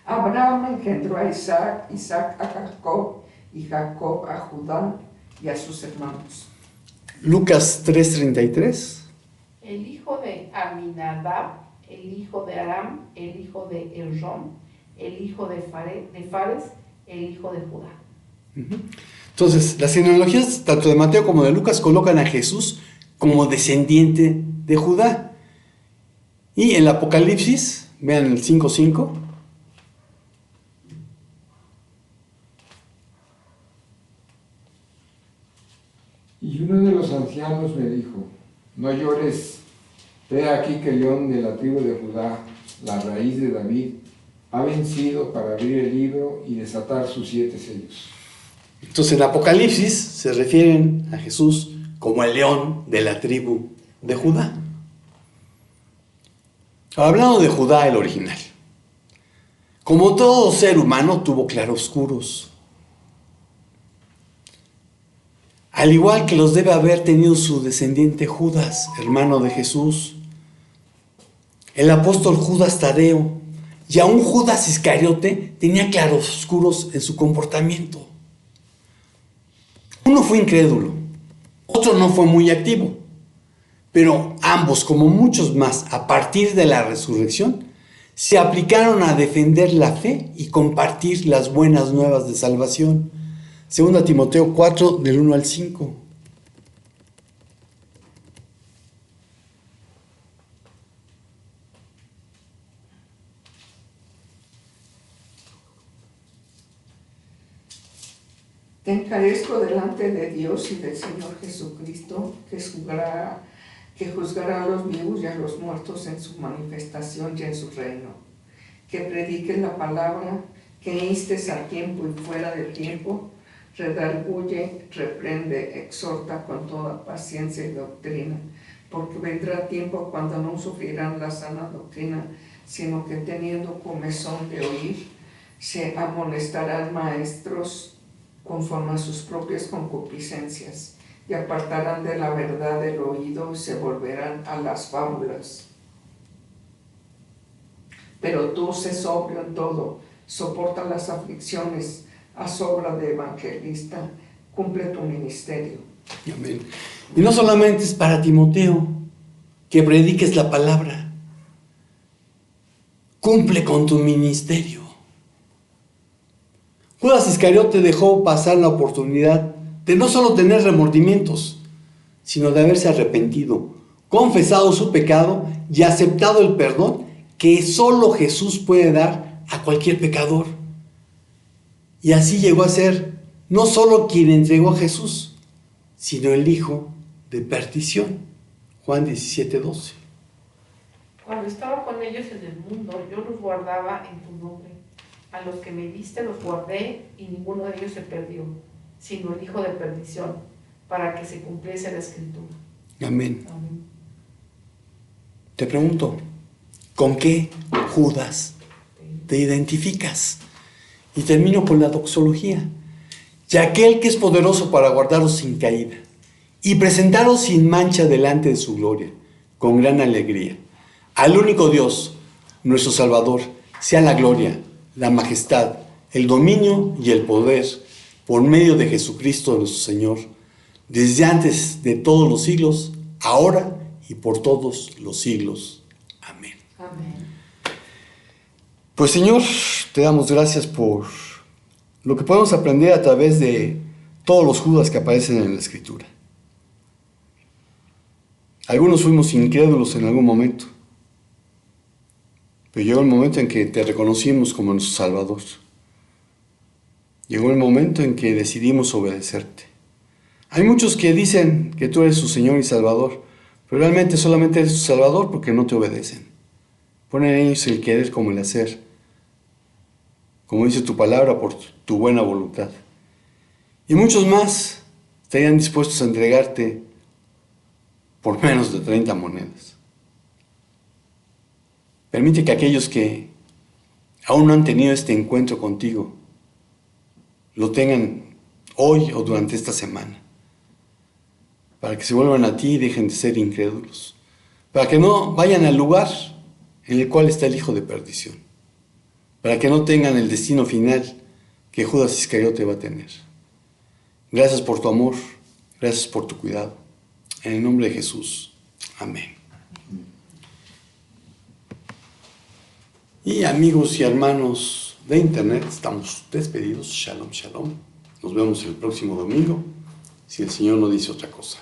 Abraham engendró a Isaac, Isaac a Jacob, y Jacob a Judá y a sus hermanos. Lucas 3:33. El hijo de Aminadab, el hijo de Aram, el hijo de Errón, el hijo de Fares, el hijo de Judá. Entonces, las genealogías tanto de Mateo como de Lucas colocan a Jesús como descendiente de Judá. Y en el Apocalipsis, vean el 5:5. Y uno de los ancianos me dijo, no llores, he aquí que el león de la tribu de Judá, la raíz de David, ha vencido para abrir el libro y desatar sus 7 sellos. Entonces en Apocalipsis se refieren a Jesús como el león de la tribu de Judá. Ahora, hablando de Judá, el original. Como todo ser humano tuvo claroscuros. Al igual que los debe haber tenido su descendiente Judas, hermano de Jesús, el apóstol Judas Tadeo, y aún Judas Iscariote tenía claroscuros en su comportamiento. Uno fue incrédulo, otro no fue muy activo, pero ambos, como muchos más, a partir de la resurrección, se aplicaron a defender la fe y compartir las buenas nuevas de salvación. 2 Timoteo 4, del 1 al 5. Te encarezco delante de Dios y del Señor Jesucristo, que juzgará a los vivos y a los muertos en su manifestación y en su reino. Que prediques la palabra, que instes a tiempo y fuera de tiempo, redarguye, reprende, exhorta con toda paciencia y doctrina, porque vendrá tiempo cuando no sufrirán la sana doctrina, sino que teniendo comezón de oír, se amonestarán maestros conforme a sus propias concupiscencias, y apartarán de la verdad el oído y se volverán a las fábulas. Pero tú sé sobrio en todo, soporta las aflicciones, haz obra de evangelista, cumple tu ministerio. Amén. Y no solamente es para Timoteo, que prediques la palabra. Cumple con tu ministerio. Judas Iscariote dejó pasar la oportunidad de no solo tener remordimientos, sino de haberse arrepentido, confesado su pecado y aceptado el perdón que solo Jesús puede dar a cualquier pecador. Y así llegó a ser no solo quien entregó a Jesús, sino el hijo de perdición. Juan 17:12. Cuando estaba con ellos en el mundo, yo los guardaba en tu nombre. A los que me diste los guardé, y ninguno de ellos se perdió, sino el hijo de perdición, para que se cumpliese la escritura. Amén. Amén. Te pregunto, ¿con qué Judas te identificas? Y termino con la doxología. Y aquel que es poderoso para guardaros sin caída y presentaros sin mancha delante de su gloria, con gran alegría. Al único Dios, nuestro Salvador, sea la gloria, la majestad, el dominio y el poder por medio de Jesucristo nuestro Señor, desde antes de todos los siglos, ahora y por todos los siglos. Amén. Amén. Pues Señor, te damos gracias por lo que podemos aprender a través de todos los Judas que aparecen en la Escritura. Algunos fuimos incrédulos en algún momento, pero llegó el momento en que te reconocimos como nuestro Salvador. Llegó el momento en que decidimos obedecerte. Hay muchos que dicen que tú eres su Señor y Salvador, pero realmente solamente eres su Salvador porque no te obedecen. Ponen en ellos el querer como el hacer, como dice tu palabra, por tu buena voluntad. Y muchos más estarían dispuestos a entregarte por menos de 30 monedas. Permite que aquellos que aún no han tenido este encuentro contigo lo tengan hoy o durante esta semana, para que se vuelvan a ti y dejen de ser incrédulos, para que no vayan al lugar en el cual está el hijo de perdición, para que no tengan el destino final que Judas Iscariote va a tener. Gracias por tu amor, gracias por tu cuidado. En el nombre de Jesús. Amén. Y amigos y hermanos de internet, estamos despedidos. Shalom, shalom. Nos vemos el próximo domingo, si el Señor no dice otra cosa.